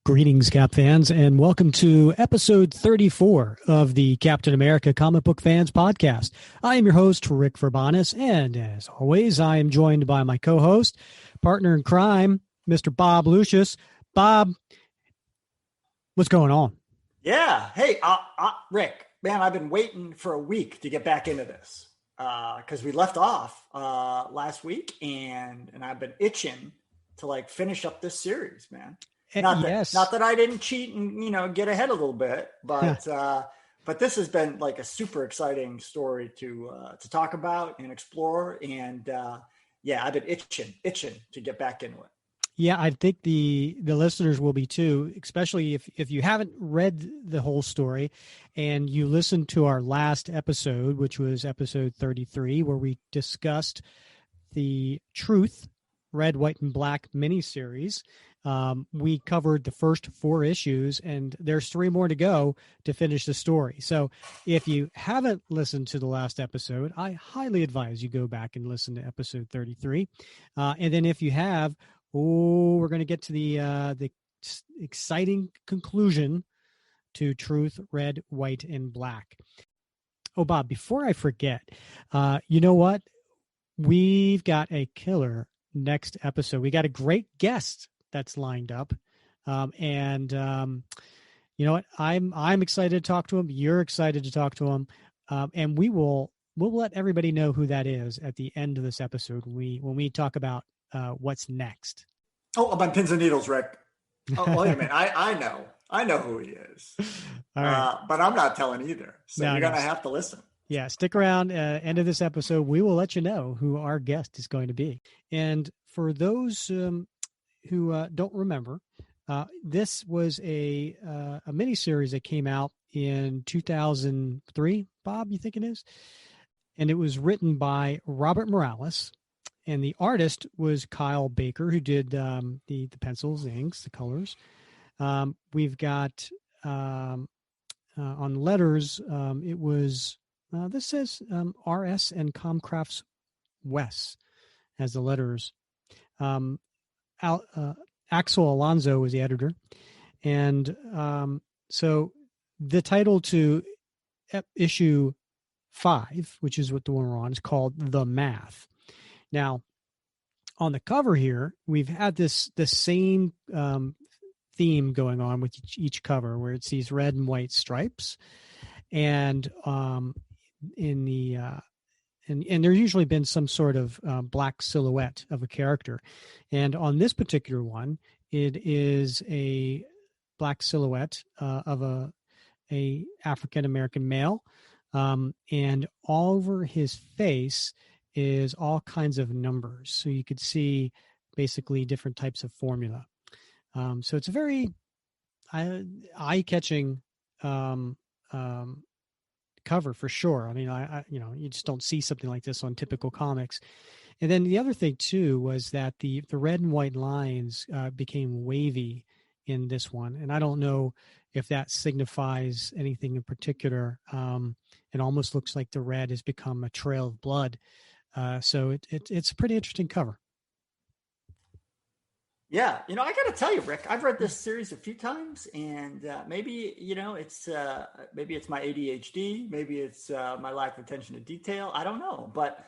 Greetings, Cap fans, and welcome to episode 34 of the Captain America Comic Book Fans Podcast. I am your host, Rick Verbanis, and as always, I am joined by my co-host, partner in crime, Mr. Bob Lucius. Bob, what's going on? Yeah. Hey, Rick, man, I've been waiting for a week to get back into this because we left off last week, and I've been itching to finish up this series, man. Not that I didn't cheat and get ahead a little bit, but but this has been a super exciting story to talk about and explore, and I've been itching to get back into it. Yeah, I think the listeners will be too, especially if you haven't read the whole story and you listened to our last episode, which was episode 33, where we discussed the Truth, Red, White, and Black miniseries. We covered the first 4 issues, and there's 3 more to go to finish the story. So if you haven't listened to the last episode, I highly advise you go back and listen to episode 33. And then if you have, we're going to get to the exciting conclusion to Truth, Red, White, and Black. Oh, Bob, before I forget, you know what? We've got a killer next episode. We got a great guest that's lined up. And you know what? I'm excited to talk to him. You're excited to talk to him. And we'll let everybody know who that is at the end of this episode when we talk about what's next. Oh, I'm on pins and needles, Rick. Oh, wait a minute. I know who he is. All right. But I'm not telling either. So you're going to have to listen. Yeah, stick around. End of this episode, we will let you know who our guest is going to be. And for those who don't remember, this was a miniseries that came out in 2003. Bob, you think it is? And it was written by Robert Morales, and the artist was Kyle Baker, who did the pencils, the inks, the colors. We've got on letters, it was this says RS and Comcrafts Wes as the letters. Axel Alonso was the editor. And so the title to issue 5, which is what the one we're on, is called The Math. Now, on the cover here, we've had the same theme going on with each cover, where it's these red and white stripes. And in the and there's usually been some sort of black silhouette of a character. And on this particular one, it is a black silhouette of a African-American male. And all over his face is all kinds of numbers. So you could see basically different types of formula. So it's a very eye-catching cover for sure. I mean, you just don't see something like this on typical comics. And then the other thing too was that the red and white lines became wavy in this one, and I don't know if that signifies anything in particular. It almost looks like the red has become a trail of blood. So it's a pretty interesting cover. Yeah, I got to tell you, Rick, I've read this series a few times, and maybe it's my ADHD, maybe it's my lack of attention to detail. I don't know, but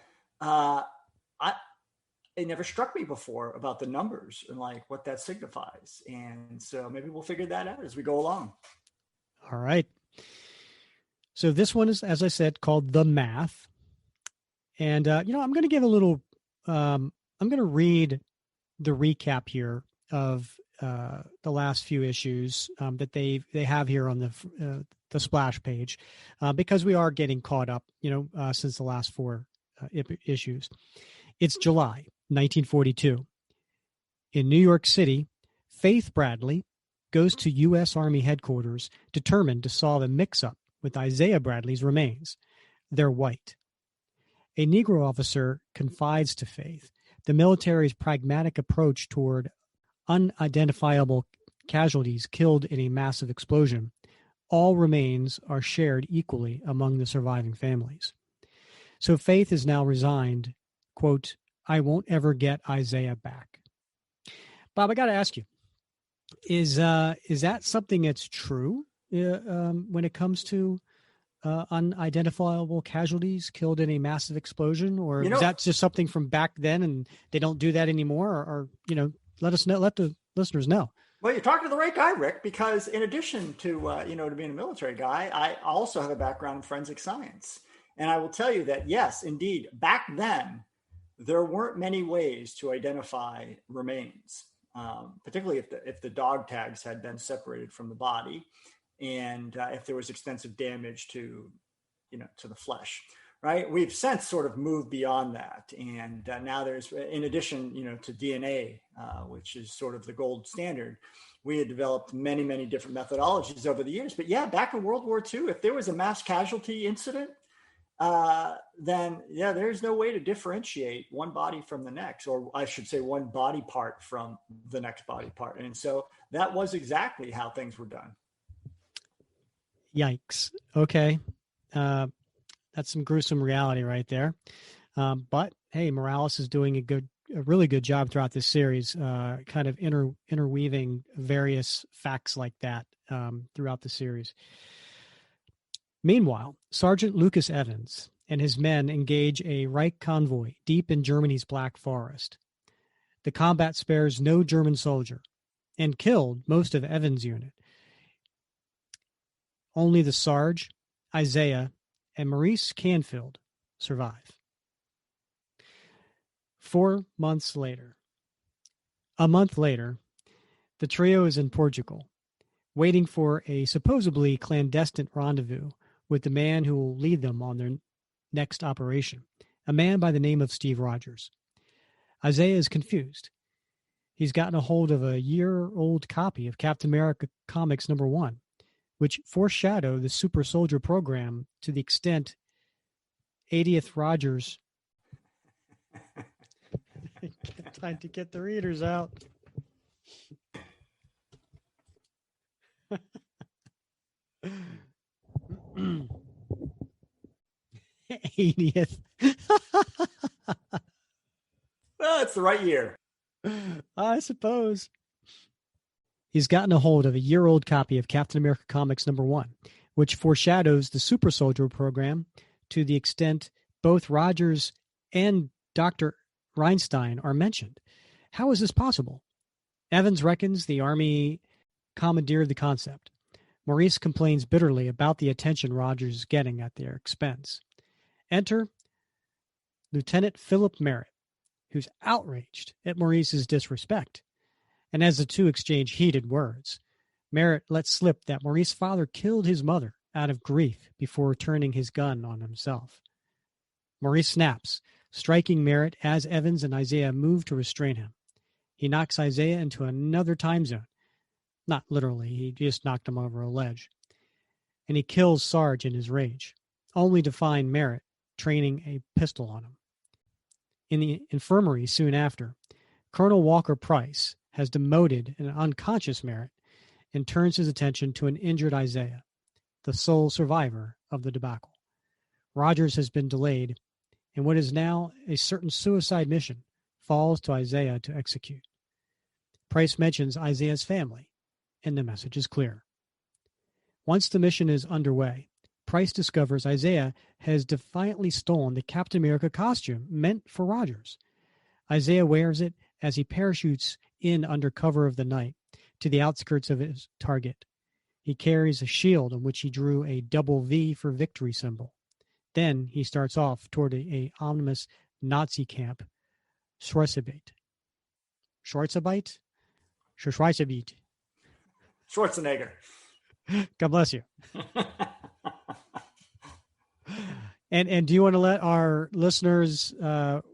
it never struck me before about the numbers and what that signifies, and so maybe we'll figure that out as we go along. All right. So this one is, as I said, called The Math, and I'm going to give a little. I'm going to read the recap here of the last few issues that they have here on the splash page, because we are getting caught up, since the last 4 issues. It's July 1942. In New York City, Faith Bradley goes to U.S. Army headquarters determined to solve a mix-up with Isaiah Bradley's remains. They're white. A Negro officer confides to Faith the military's pragmatic approach toward unidentifiable casualties killed in a massive explosion. All remains are shared equally among the surviving families. So Faith is now resigned, quote, I won't ever get Isaiah back. Bob, I got to ask you, is that something that's true when it comes to unidentifiable casualties killed in a massive explosion, or You is know, that just something from back then and they don't do that anymore? Or let us know, let the listeners know. well, you're talking to the right guy, Rick, because in addition to to being a military guy, I also have a background in forensic science, and I will tell you that yes, indeed, back then there weren't many ways to identify remains, particularly if the dog tags had been separated from the body, and if there was extensive damage to to the flesh. Right, we've since sort of moved beyond that, and now there's, in addition, to DNA, which is sort of the gold standard. We had developed many different methodologies over the years. But yeah, back in World War II, if there was a mass casualty incident, then yeah, there's no way to differentiate one body from the next, or I should say, one body part from the next body part. And so that was exactly how things were done. Yikes. Okay. That's some gruesome reality right there. But hey, Morales is doing a really good job throughout this series, kind of interweaving various facts like that throughout the series. Meanwhile, Sergeant Lucas Evans and his men engage a Reich convoy deep in Germany's Black Forest. The combat spares no German soldier and killed most of Evans' unit. Only the Sarge, Isaiah, and Maurice Canfield survive. 4 months later, a month later, the trio is in Portugal, waiting for a supposedly clandestine rendezvous with the man who will lead them on their next operation, a man by the name of Steve Rogers. Isaiah is confused. He's gotten a hold of a year-old copy of Captain America Comics #1, which foreshadowed the Super Soldier program to the extent 80th Rogers. Time to get the readers out. 80th. Well, it's the right year. I suppose. He's gotten a hold of a year-old copy of Captain America Comics #1, which foreshadows the Super Soldier program to the extent both Rogers and Dr. Reinstein are mentioned. How is this possible? Evans reckons the Army commandeered the concept. Maurice complains bitterly about the attention Rogers is getting at their expense. Enter Lieutenant Philip Merritt, who's outraged at Maurice's disrespect. And as the two exchange heated words, Merritt lets slip that Maurice's father killed his mother out of grief before turning his gun on himself. Maurice snaps, striking Merritt as Evans and Isaiah move to restrain him. He knocks Isaiah into another time zone. Not literally, he just knocked him over a ledge. And he kills Sarge in his rage, only to find Merritt training a pistol on him. In the infirmary soon after, Colonel Walker Price has demoted an unconscious Merritt and turns his attention to an injured Isaiah, the sole survivor of the debacle. Rogers has been delayed, and what is now a certain suicide mission falls to Isaiah to execute. Price mentions Isaiah's family, and the message is clear. Once the mission is underway, Price discovers Isaiah has defiantly stolen the Captain America costume meant for Rogers. Isaiah wears it as he parachutes in under cover of the night to the outskirts of his target. He carries a shield on which he drew a double V for victory symbol. Then he starts off toward a ominous Nazi camp, Schwarzarbeit. Schwarzarbeit? Schwarzarbeit. Schwarzenegger. God bless you. And do you want to let our listeners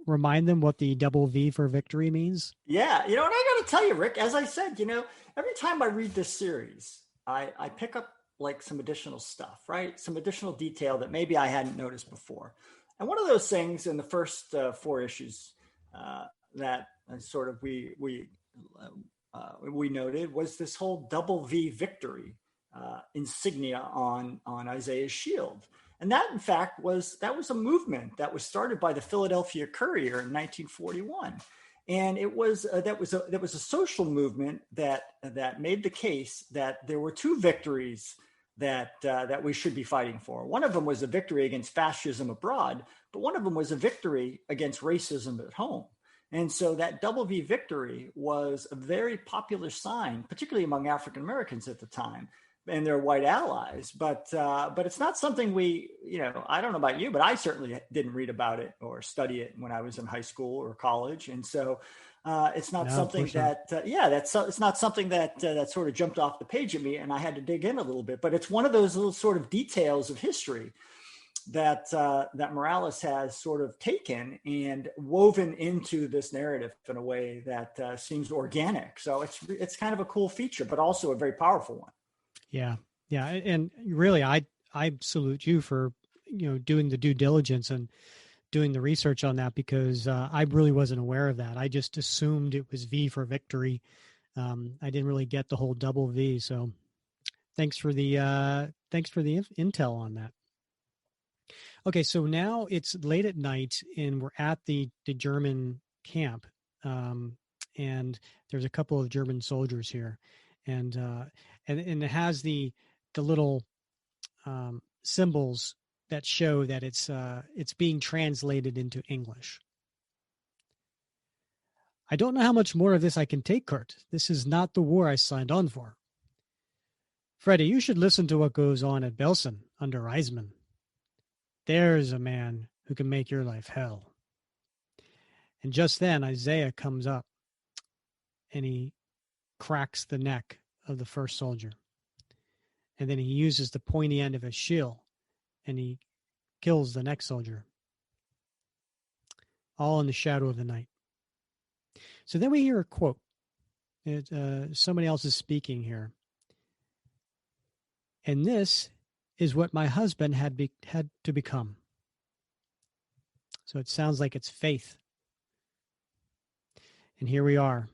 remind them what the double V for victory means? Yeah, and I got to tell you, Rick, as I said, every time I read this series, I pick up like some additional stuff, right? Some additional detail that maybe I hadn't noticed before. And one of those things in the first 4 issues that sort of we noted was this whole double V victory insignia on Isaiah's shield. And that, in fact, was a movement that was started by the Philadelphia Courier in 1941, and it was that was a social movement that made the case that there were two victories that we should be fighting for. One of them was a victory against fascism abroad, but one of them was a victory against racism at home. And so that double V victory was a very popular sign, particularly among African Americans at the time and their white allies. But it's not something I don't know about you, but I certainly didn't read about it or study it when I was in high school or college. And so it's not something that, it's not something that sort of jumped off the page at me, and I had to dig in a little bit. But it's one of those little sort of details of history that Morales has sort of taken and woven into this narrative in a way that seems organic. So it's kind of a cool feature, but also a very powerful one. Yeah. Yeah. And really, I salute you for, doing the due diligence and doing the research on that, because I really wasn't aware of that. I just assumed it was V for victory. I didn't really get the whole double V. So thanks for the intel on that. Okay. So now it's late at night and we're at the German camp. And there's a couple of German soldiers here, and it has the little symbols that show that it's being translated into English. I don't know how much more of this I can take, Kurt. This is not the war I signed on for. Freddie, you should listen to what goes on at Belsen under Eisman. There's a man who can make your life hell. And just then, Isaiah comes up and he cracks the neck of the first soldier. And then he uses the pointy end of his shield and he kills the next soldier. All in the shadow of the night. So then we hear a quote. Somebody else is speaking here. And this is what my husband had to become. So it sounds like it's faith. And here we are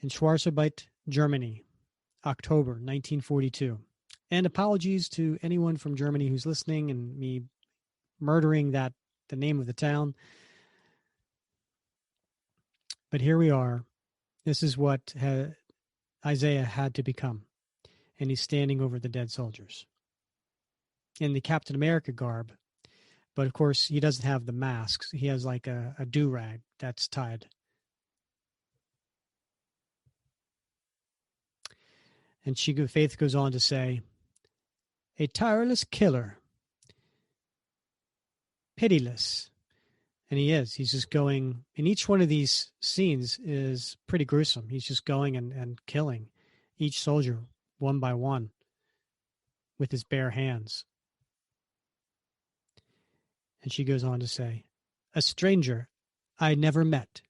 in Schwarzarbeit, Germany, October 1942. And apologies to anyone from Germany who's listening and me murdering the name of the town. But here we are. This is what Isaiah had to become. And he's standing over the dead soldiers in the Captain America garb. But of course, he doesn't have the masks. He has like a do-rag that's tied. And Faith goes on to say, a tireless killer, pitiless. And he is. He's just going, and each one of these scenes is pretty gruesome. He's just going and killing each soldier one by one with his bare hands. And she goes on to say, a stranger I never met.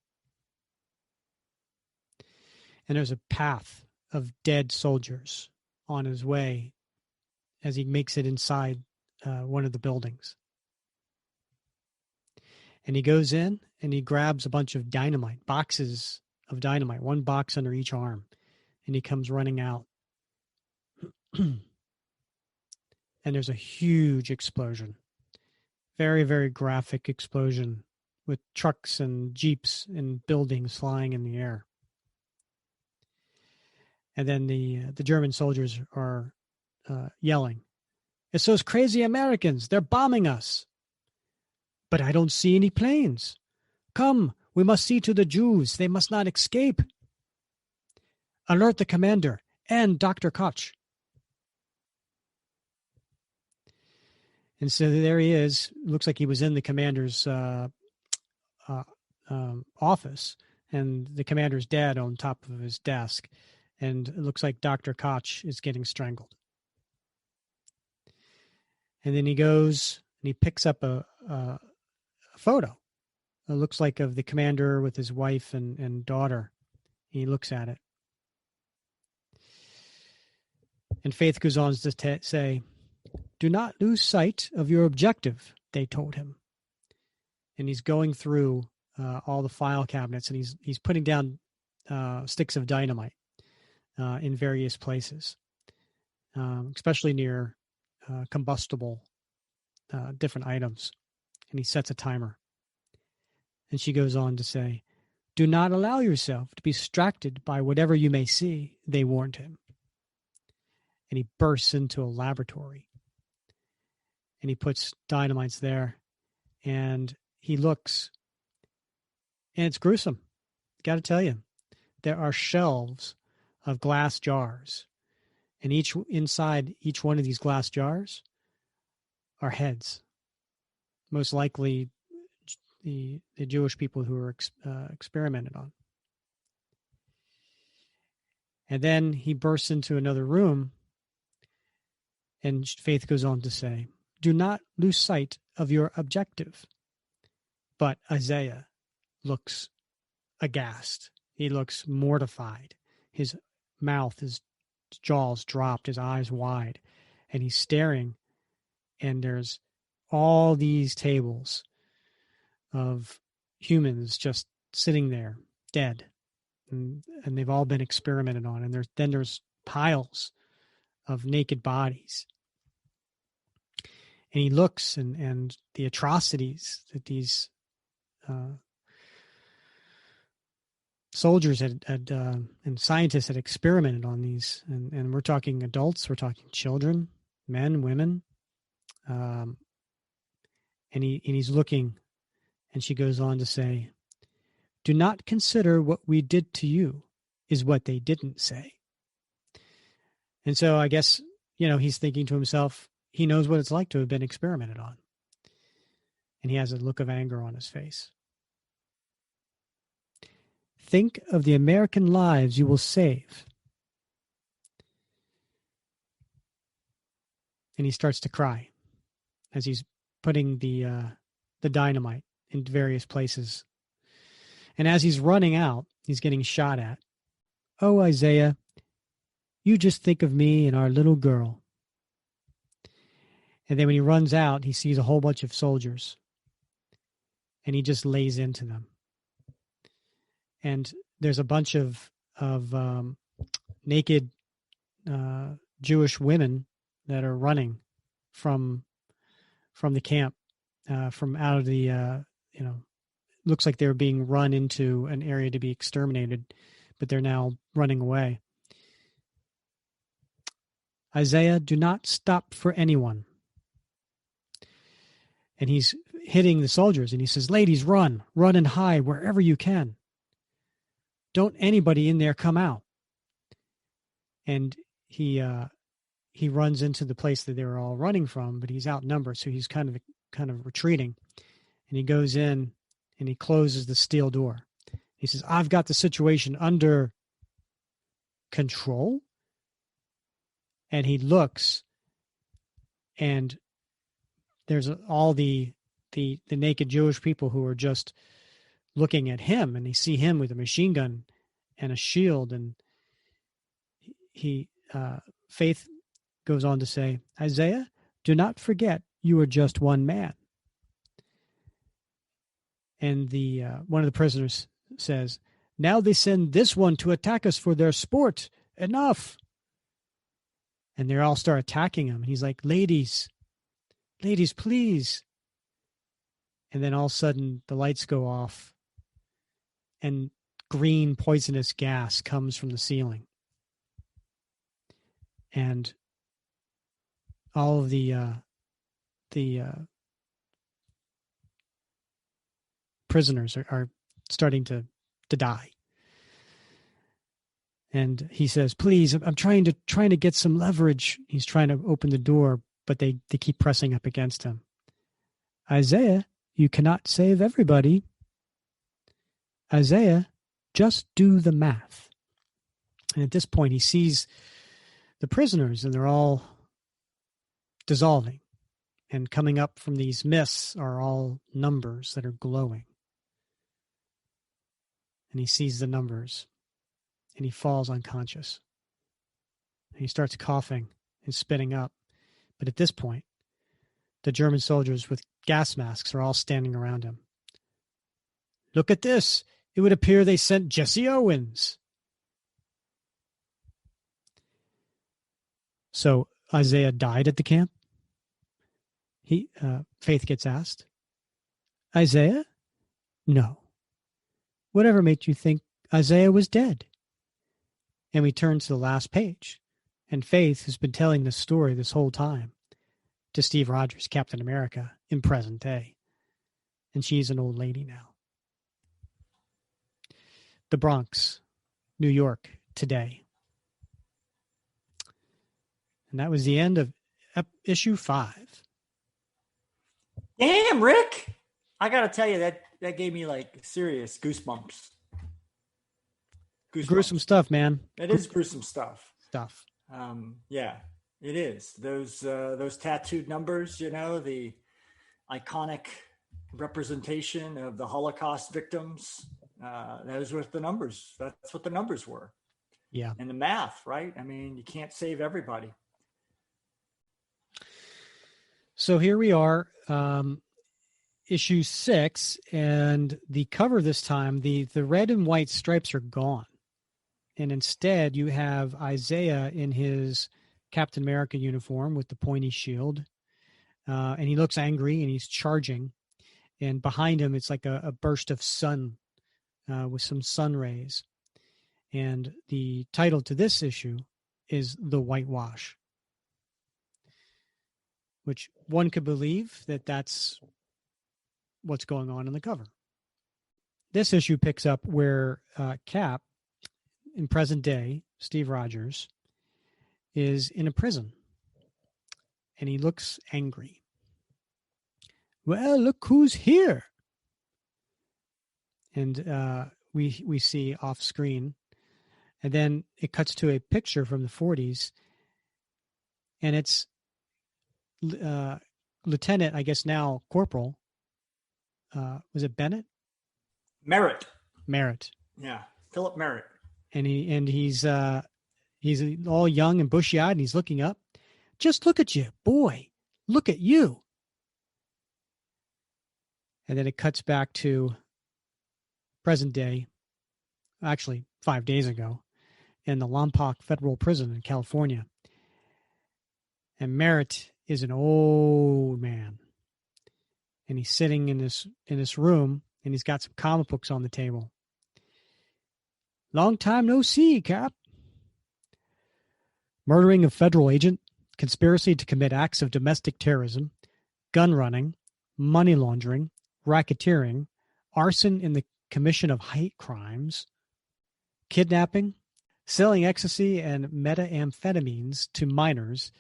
And there's a path of dead soldiers on his way as he makes it inside one of the buildings. And he goes in and he grabs a bunch of dynamite, boxes of dynamite, one box under each arm. And he comes running out. And there's a huge explosion. Very, very graphic explosion with trucks and jeeps and buildings flying in the air. And then the German soldiers are yelling, it's those crazy Americans. They're bombing us. But I don't see any planes. Come, we must see to the Jews. They must not escape. Alert the commander and Dr. Koch. And so there he is. Looks like he was in the commander's office, and the commander's dead on top of his desk. And it looks like Dr. Koch is getting strangled. And then he goes and he picks up a photo. It looks like of the commander with his wife and daughter. He looks at it. And Faith goes on to say, do not lose sight of your objective, they told him. And he's going through all the file cabinets, and he's putting down sticks of dynamite in various places, especially near combustible different items, and he sets a timer. And she goes on to say, "Do not allow yourself to be distracted by whatever you may see," they warned him. And he bursts into a laboratory, and he puts dynamites there, and he looks, and it's gruesome. Got to tell you, there are shelves of glass jars, and inside each one of these glass jars are heads, most likely the Jewish people who were experimented on. And then he bursts into another room, and Faith goes on to say, "Do not lose sight of your objective." But Isaiah looks aghast. He looks mortified. His mouth, his jaws dropped, his eyes wide, and he's staring. And there's all these tables of humans just sitting there, dead, and they've all been experimented on. And there's piles of naked bodies. And he looks, and the atrocities that these soldiers had and scientists had experimented on these, and we're talking adults, we're talking children, men, women, and he's looking, and she goes on to say, "Do not consider what we did to you," is what they didn't say. And so I guess, he's thinking to himself, he knows what it's like to have been experimented on, and he has a look of anger on his face. "Think of the American lives you will save." And he starts to cry as he's putting the dynamite in various places. And as he's running out, he's getting shot at. "Oh, Isaiah, you just think of me and our little girl." And then when he runs out, he sees a whole bunch of soldiers, and he just lays into them. And there's a bunch of naked Jewish women that are running from the camp, from out of the looks like they were being run into an area to be exterminated, but they're now running away. "Isaiah, do not stop for anyone." And he's hitting the soldiers, and he says, "Ladies, run and hide wherever you can. Don't anybody in there come out." And he runs into the place that they were all running from, but he's outnumbered, so he's kind of retreating. And he goes in, and he closes the steel door. He says, "I've got the situation under control." And he looks, and there's all the naked Jewish people who are just looking at him, and they see him with a machine gun and a shield. And Faith goes on to say, "Isaiah, do not forget you are just one man." And the one of the prisoners says, "Now they send this one to attack us for their sport. Enough." And they all start attacking him. And he's like, ladies, please." And then all of a sudden the lights go off, and green poisonous gas comes from the ceiling. And all of the prisoners are starting to die. And he says, "Please, I'm trying to get some leverage." He's trying to open the door, but they keep pressing up against him. "Isaiah, you cannot save everybody. Isaiah, just do the math." And at this point, he sees the prisoners, and they're all dissolving. And coming up from these mists are all numbers that are glowing. And he sees the numbers, and he falls unconscious. And he starts coughing and spitting up. But at this point, the German soldiers with gas masks are all standing around him. "Look at this. It would appear they sent Jesse Owens." So Isaiah died at the camp. Faith gets asked. Isaiah? No. Whatever made you think Isaiah was dead? And we turn to the last page. And Faith has been telling this story this whole time to Steve Rogers, Captain America, in present day. And she's an old lady now. The Bronx, New York, today. And that was the end of issue 5. Damn, Rick! I gotta tell you, that gave me like serious goosebumps. Gruesome stuff, man. It is gruesome stuff. Yeah, it is. Those tattooed numbers, the iconic representation of the Holocaust victims. Those were the numbers. That's what the numbers were. Yeah. And the math, right? I mean, you can't save everybody. So here we are, issue 6, and the cover this time, the red and white stripes are gone. And instead, you have Isaiah in his Captain America uniform with the pointy shield. And he looks angry and he's charging. And behind him, it's like a burst of sun with some sun rays. And the title to this issue is The Whitewash, which one could believe that that's what's going on in the cover. This issue picks up where Cap, in present day, Steve Rogers, is in a prison. And he looks angry. Well, look who's here. And we see off screen. And then it cuts to a picture from the 40s. And it's Lieutenant, I guess now Corporal. Was it Bennett? Merritt. Yeah, Philip Merritt. And he's all young and bushy-eyed, and he's looking up. Just look at you, boy. Look at you. And then it cuts back to present day, actually 5 days ago, in the Lompoc Federal Prison in California. And Merritt is an old man. And he's sitting in this room, and he's got some comic books on the table. Long time no see, Cap. Murdering a federal agent, conspiracy to commit acts of domestic terrorism, gun running, money laundering, racketeering, arson in the commission of hate crimes, kidnapping, selling ecstasy and methamphetamines to minors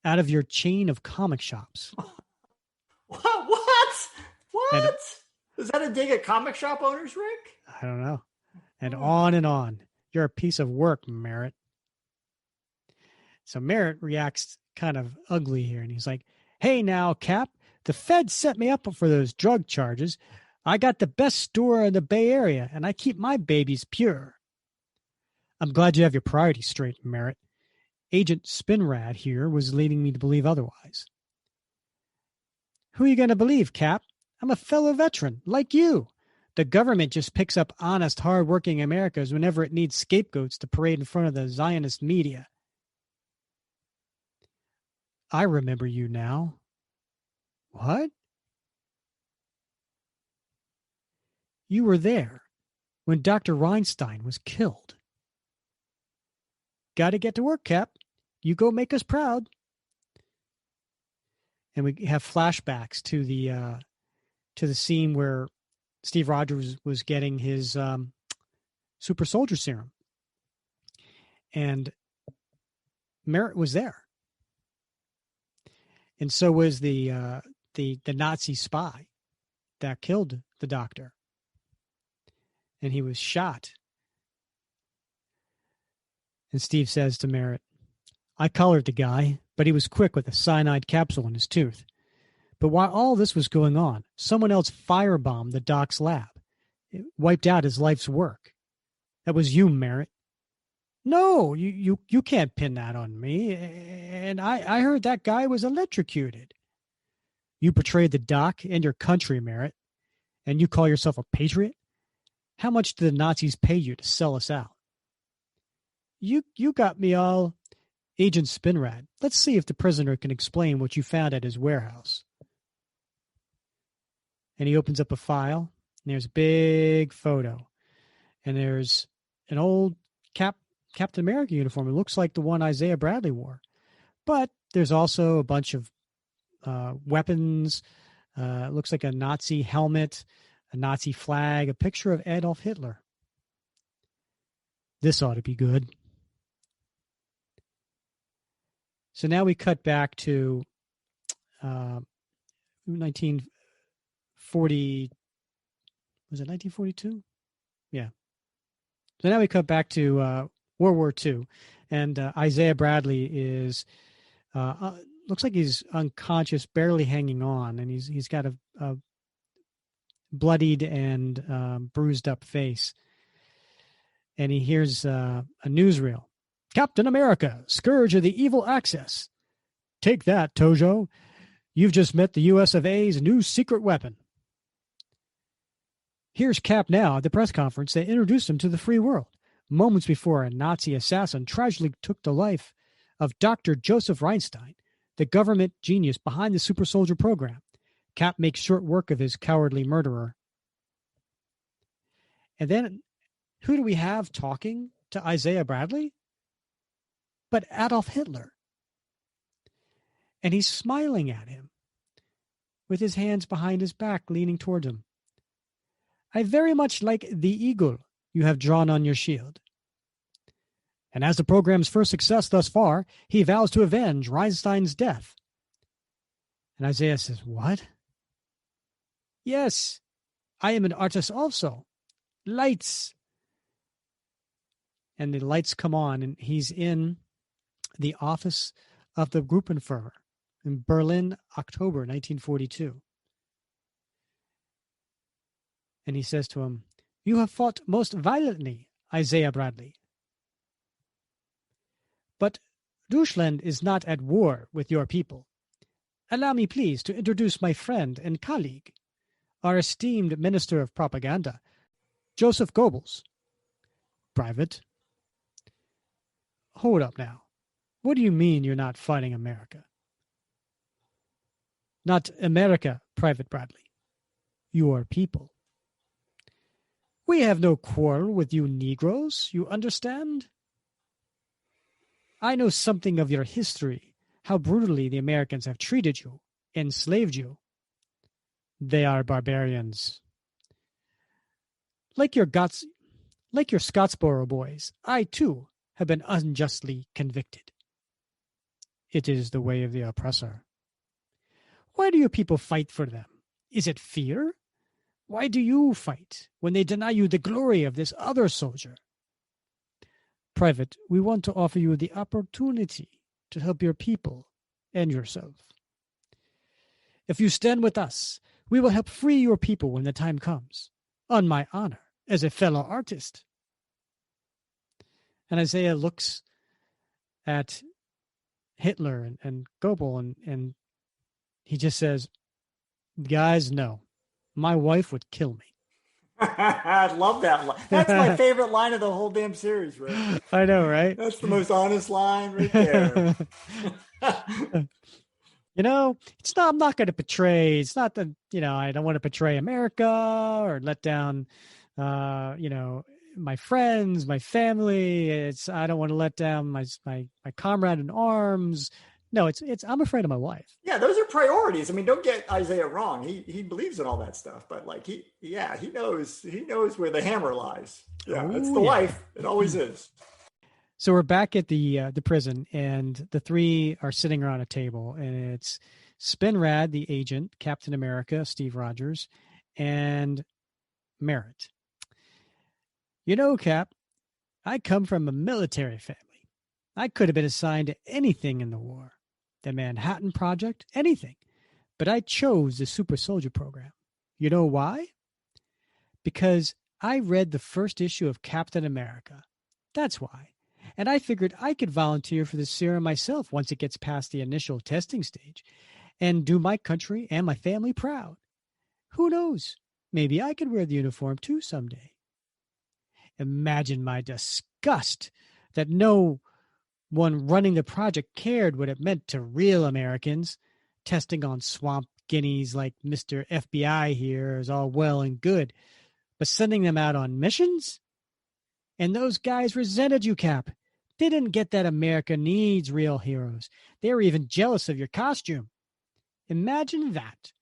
out of your chain of comic shops. What? Is that a dig at comic shop owners, Rick? I don't know. And on and on. You're a piece of work, Merritt. So Merritt reacts kind of ugly here. And he's like, hey, now, Cap, the Fed set me up for those drug charges. I got the best store in the Bay Area, and I keep my babies pure. I'm glad you have your priorities straight, Merritt. Agent Spinrad here was leading me to believe otherwise. Who are you going to believe, Cap? I'm a fellow veteran, like you. The government just picks up honest, hard-working Americans whenever it needs scapegoats to parade in front of the Zionist media. I remember you now. What? You were there when Dr. Reinstein was killed. Got to get to work, Cap. You go make us proud. And we have flashbacks to the scene where Steve Rogers was getting his super soldier serum, and Merritt was there, and so was the Nazi spy that killed the doctor, and he was shot. And Steve says to Merritt, I collared the guy, but he was quick with a cyanide capsule in his tooth. But while all this was going on, someone else firebombed the doc's lab. It wiped out his life's work. That was you, Merritt. No, you can't pin that on me. And I heard that guy was electrocuted. You betrayed the doc and your country, Merritt. And you call yourself a patriot? How much did the Nazis pay you to sell us out? You got me all Agent Spinrad, let's see if the prisoner can explain what you found at his warehouse. And he opens up a file, and there's a big photo. And there's an old Captain America uniform. It looks like the one Isaiah Bradley wore. But there's also a bunch of weapons. It looks like a Nazi helmet, a Nazi flag, a picture of Adolf Hitler. This ought to be good. So now we cut back to 1940. Was it 1942? Yeah. So now we cut back to World War II, and Isaiah Bradley is looks like he's unconscious, barely hanging on, and he's got a bloodied and bruised up face, and he hears a newsreel. Captain America, scourge of the evil Axis. Take that, Tojo. You've just met the US of A's new secret weapon. Here's Cap now at the press conference that introduced him to the free world, moments before a Nazi assassin tragically took the life of Dr. Joseph Reinstein, the government genius behind the super soldier program. Cap makes short work of his cowardly murderer. And then, who do we have talking to Isaiah Bradley? But Adolf Hitler. And he's smiling at him with his hands behind his back, leaning towards him. I very much like the eagle you have drawn on your shield. And as the program's first success thus far, he vows to avenge Reinstein's death. And Isaiah says, what? Yes, I am an artist also. Lights. And the lights come on, and he's in the office of the Gruppenführer in Berlin, October 1942. And he says to him, you have fought most violently, Isaiah Bradley. But Deutschland is not at war with your people. Allow me, please, to introduce my friend and colleague, our esteemed Minister of Propaganda, Joseph Goebbels. Private. Hold up now. What do you mean you're not fighting America? Not America, Private Bradley. Your people. We have no quarrel with you Negroes, you understand? I know something of your history, how brutally the Americans have treated you, enslaved you. They are barbarians. Like your Scottsboro boys, I too have been unjustly convicted. It is the way of the oppressor. Why do your people fight for them? Is it fear? Why do you fight when they deny you the glory of this other soldier? Private, we want to offer you the opportunity to help your people and yourself. If you stand with us, we will help free your people when the time comes, on my honor as a fellow artist. And Isaiah looks at Hitler and Goebbels, and he just says, guys, no, my wife would kill me. I love that line. That's my favorite line of the whole damn series, right? I know, right? That's the most honest line right there. I'm not going to portray, it's not that, I don't want to portray America or let down, my friends, my family. I don't want to let down my comrade in arms. No, it's I'm afraid of my wife. Yeah, those are priorities. I mean, don't get Isaiah wrong. He believes in all that stuff, but like he knows where the hammer lies. Yeah, it's the wife. It always is. So we're back at the prison, and the three are sitting around a table, and it's Spinrad, the agent, Captain America, Steve Rogers, and Merritt. Cap, I come from a military family. I could have been assigned to anything in the war. The Manhattan Project, anything. But I chose the Super Soldier Program. You know why? Because I read the first issue of Captain America. That's why. And I figured I could volunteer for the serum myself once it gets past the initial testing stage and do my country and my family proud. Who knows? Maybe I could wear the uniform too someday. Imagine my disgust that no one running the project cared what it meant to real Americans. Testing on swamp guineas like Mr. FBI here is all well and good, but sending them out on missions? And those guys resented you, Cap. They didn't get that America needs real heroes. They were even jealous of your costume. Imagine that.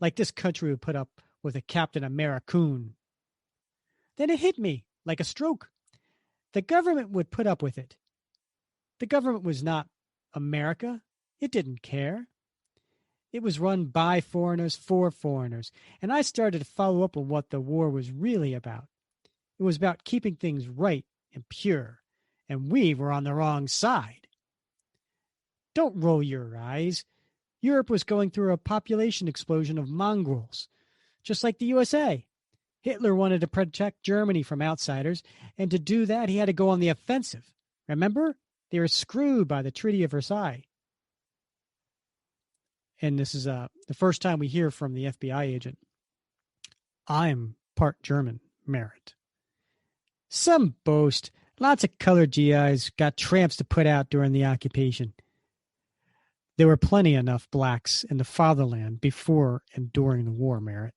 Like this country would put up with a Captain Americoon. Then it hit me like a stroke. The government would put up with it. The government was not America. It didn't care. It was run by foreigners for foreigners. And I started to follow up on what the war was really about. It was about keeping things right and pure. And we were on the wrong side. Don't roll your eyes. Europe was going through a population explosion of mongrels, just like the USA. Hitler wanted to protect Germany from outsiders, and to do that, he had to go on the offensive. Remember? They were screwed by the Treaty of Versailles. And this is the first time we hear from the FBI agent. I'm part German, Merritt. Some boast. Lots of colored GIs got tramps to put out during the occupation. There were plenty enough blacks in the fatherland before and during the war, Merritt.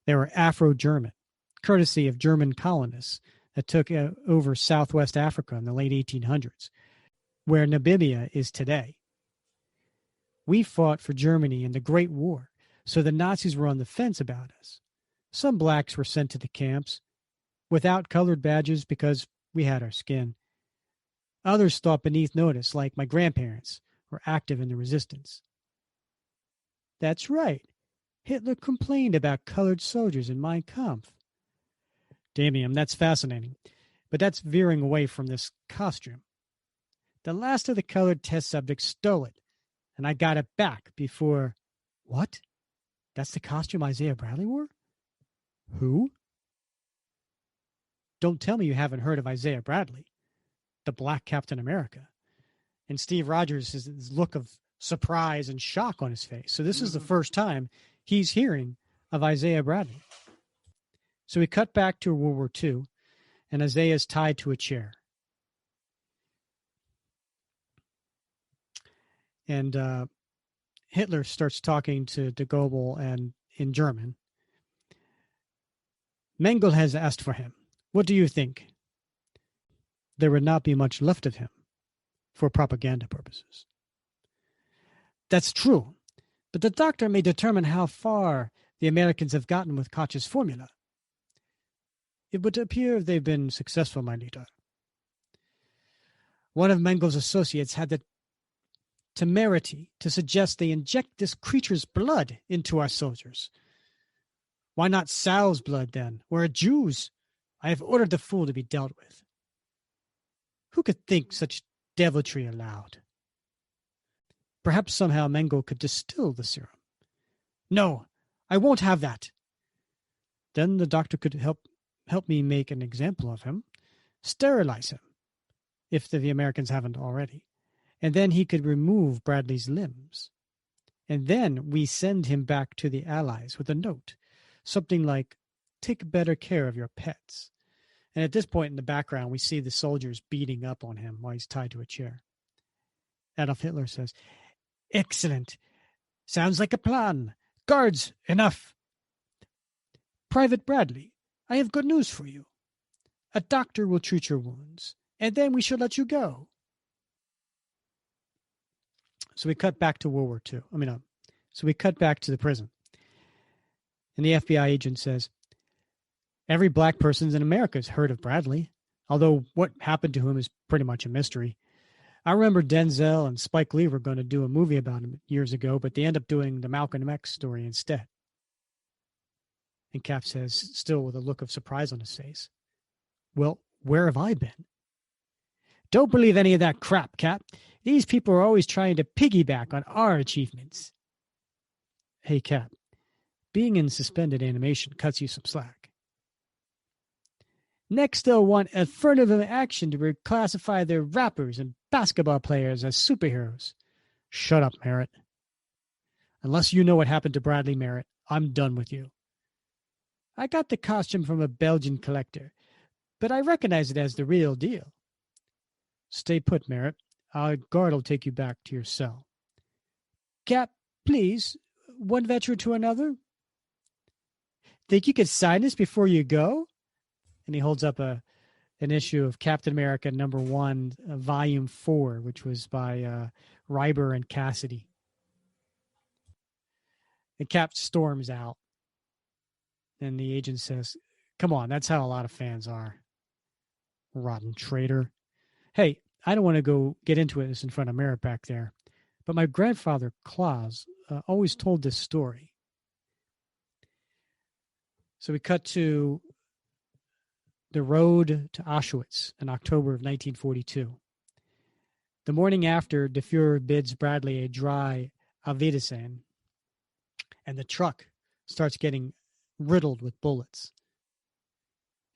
They were Afro-German, courtesy of German colonists that took over Southwest Africa in the late 1800s, where Namibia is today. We fought for Germany in the Great War, so the Nazis were on the fence about us. Some blacks were sent to the camps without colored badges because we had our skin. Others thought beneath notice, like my grandparents, were active in the resistance. That's right. Hitler complained about colored soldiers in Mein Kampf. Damien, that's fascinating, but that's veering away from this costume. The last of the colored test subjects stole it, and I got it back before... What? That's the costume Isaiah Bradley wore? Who? Don't tell me you haven't heard of Isaiah Bradley, the Black Captain America. And Steve Rogers has this look of surprise and shock on his face. So this is the first time he's hearing of Isaiah Bradley. So we cut back to World War II, and Isaiah is tied to a chair. And Hitler starts talking to de Gaulle and in German. Mengele has asked for him. What do you think? There would not be much left of him for propaganda purposes. That's true, but the doctor may determine how far the Americans have gotten with Koch's formula. It would appear they've been successful, my leader. One of Mengele's associates had the temerity to suggest they inject this creature's blood into our soldiers. Why not Sal's blood, then, or a Jew's? I have ordered the fool to be dealt with. Who could think such deviltry aloud? Perhaps somehow Mengele could distill the serum. No, I won't have that. Then the doctor could help me make an example of him, sterilize him, if the Americans haven't already, and then he could remove Bradley's limbs. And then we send him back to the Allies with a note, something like, take better care of your pets. And at this point in the background, we see the soldiers beating up on him while he's tied to a chair. Adolf Hitler says, excellent. Sounds like a plan. Guards, enough. Private Bradley, I have good news for you. A doctor will treat your wounds, and then we shall let you go. So we cut back to World War II. So we cut back to the prison. And the FBI agent says, every black person in America has heard of Bradley, although what happened to him is pretty much a mystery. I remember Denzel and Spike Lee were going to do a movie about him years ago, but they end up doing the Malcolm X story instead. And Cap says, still with a look of surprise on his face, well, where have I been? Don't believe any of that crap, Cap. These people are always trying to piggyback on our achievements. Hey, Cap, being in suspended animation cuts you some slack. Next, they'll want affirmative action to reclassify their rappers and basketball players as superheroes. Shut up, Merritt. Unless you know what happened to Bradley Merritt, I'm done with you. I got the costume from a Belgian collector, but I recognize it as the real deal. Stay put, Merritt. Our guard will take you back to your cell. Cap, please, one veteran to another. Think you could sign this before you go? And he holds up an issue of Captain America #1, Volume 4, which was by Reiber and Cassidy. And Cap storms out. And the agent says, come on, that's how a lot of fans are. Rotten traitor. Hey, I don't want to go get into this in front of Merritt back there, but my grandfather, Claus, always told this story. So we cut to the road to Auschwitz in October of 1942. The morning after, the Fuhrer bids Bradley a dry Auf Wiedersehen, and the truck starts getting riddled with bullets,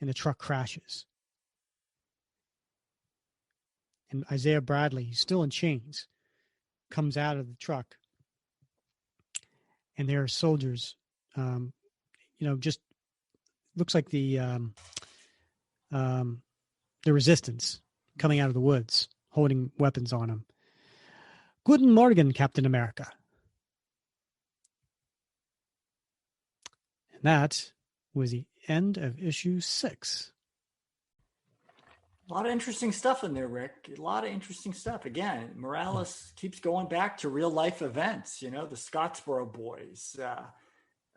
and the truck crashes. And Isaiah Bradley, he's still in chains, comes out of the truck, and there are soldiers, just looks like the resistance coming out of the woods, holding weapons on him. Guten Morgen, Captain America. And that was the end of issue 6. A lot of interesting stuff in there, Rick. A lot of interesting stuff. Again, Morales keeps going back to real life events, the Scottsboro boys, a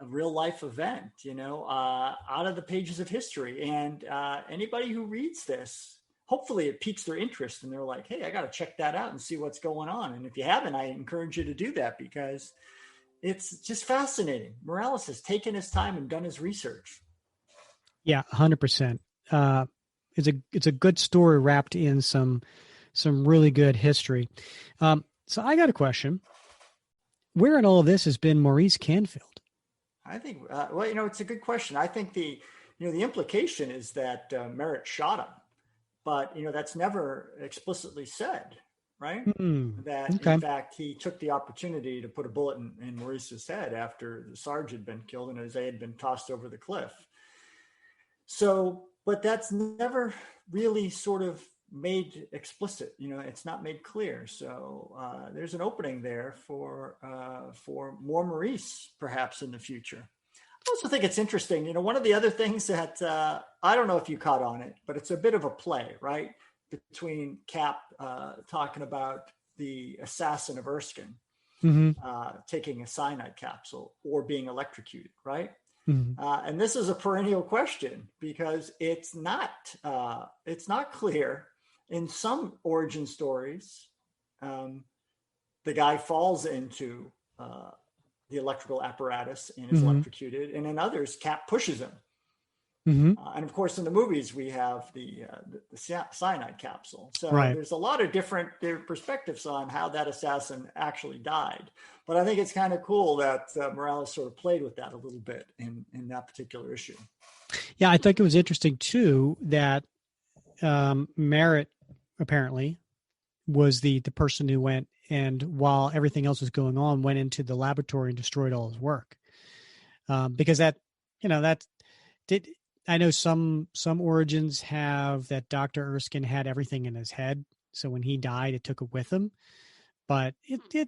real life event, out of the pages of history. And anybody who reads this, hopefully it piques their interest and they're like, hey, I got to check that out and see what's going on. And if you haven't, I encourage you to do that because it's just fascinating. Morales has taken his time and done his research. Yeah, 100%. It's a good story wrapped in some really good history. So I got a question. Where in all of this has been Maurice Canfield? I think, it's a good question. I think the implication is that Merritt shot him, but that's never explicitly said, right? That okay. In fact he took the opportunity to put a bullet in Maurice's head after the Sarge had been killed and Isaiah had been tossed over the cliff. So, but that's never really sort of made explicit. It's not made clear. So there's an opening there for more Maurice, perhaps in the future. I also think it's interesting. One of the other things that I don't know if you caught on it, but it's a bit of a play, right, between Cap talking about the assassin of Erskine taking a cyanide capsule or being electrocuted, right? And this is a perennial question because it's not clear. In some origin stories, the guy falls into the electrical apparatus and is electrocuted, and in others, Cap pushes him. And of course, in the movies, we have the cyanide capsule. So There's a lot of different perspectives on how that assassin actually died. But I think it's kind of cool that Morales sort of played with that a little bit in that particular issue. Yeah, I think it was interesting, too, that Merritt apparently was the person who went and while everything else was going on, went into the laboratory and destroyed all his work. Because I know some origins have that Dr. Erskine had everything in his head. So when he died, it took it with him. But it's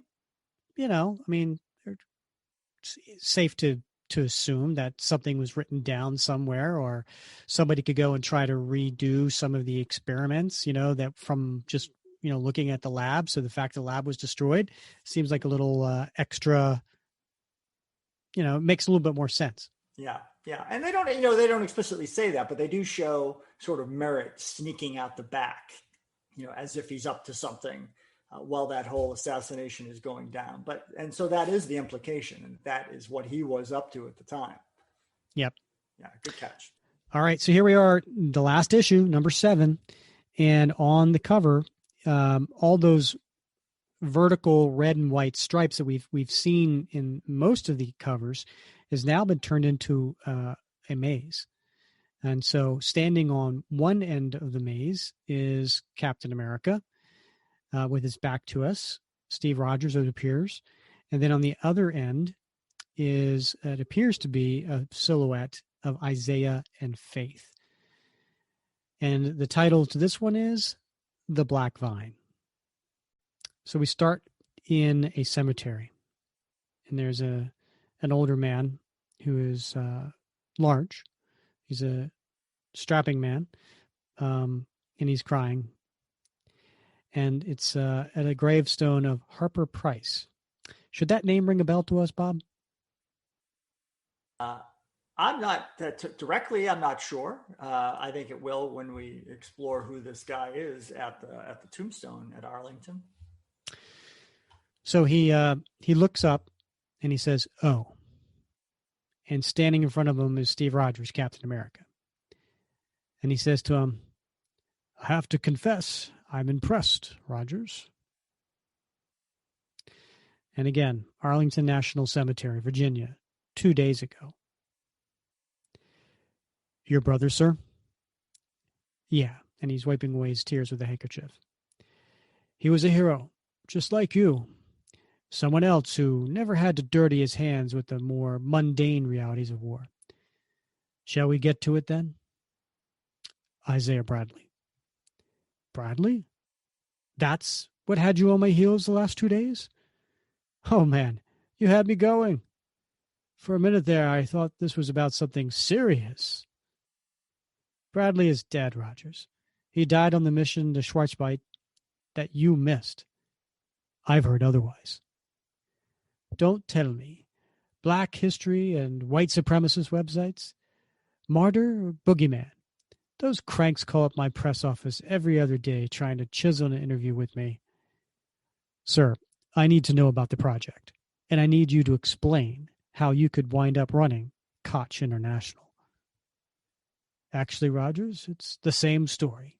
safe to assume that something was written down somewhere or somebody could go and try to redo some of the experiments, that from just, looking at the lab. So the fact the lab was destroyed seems like a little extra, it makes a little bit more sense. Yeah. Yeah. And they don't explicitly say that, but they do show sort of Merritt sneaking out the back, as if he's up to something while that whole assassination is going down. And so that is the implication. And that is what he was up to at the time. Yep. Yeah. Good catch. All right. So here we are, the last issue, number 7. And on the cover, all those vertical red and white stripes that we've seen in most of the covers has now been turned into a maze. And so standing on one end of the maze is Captain America with his back to us, Steve Rogers, it appears. And then on the other end it appears to be a silhouette of Isaiah and Faith. And the title to this one is the Black Vine. So we start in a cemetery, and there's an older man who is large. He's a strapping man, and he's crying. And it's at a gravestone of Harper Price. Should that name ring a bell to us, Bob? I'm not directly. I'm not sure. I think it will when we explore who this guy is at the tombstone at Arlington. So he looks up and he says, "Oh," and standing in front of him is Steve Rogers, Captain America, and he says to him, "I have to confess, I'm impressed, Rogers." And again, Arlington National Cemetery, Virginia, 2 days ago. "Your brother, sir?" "Yeah," and he's wiping away his tears with a handkerchief. "He was a hero, just like you. Someone else who never had to dirty his hands with the more mundane realities of war. Shall we get to it then?" "Isaiah Bradley." "Bradley? That's what had you on my heels the last 2 days? Oh, man, you had me going. For a minute there, I thought this was about something serious." "Bradley is dead, Rogers. He died on the mission to Schwarzbeit that you missed." "I've heard otherwise." "Don't tell me. Black history and white supremacist websites? Martyr or boogeyman? Those cranks call up my press office every other day trying to chisel an interview with me." "Sir, I need to know about the project, and I need you to explain how you could wind up running Koch International." "Actually, Rogers, it's the same story.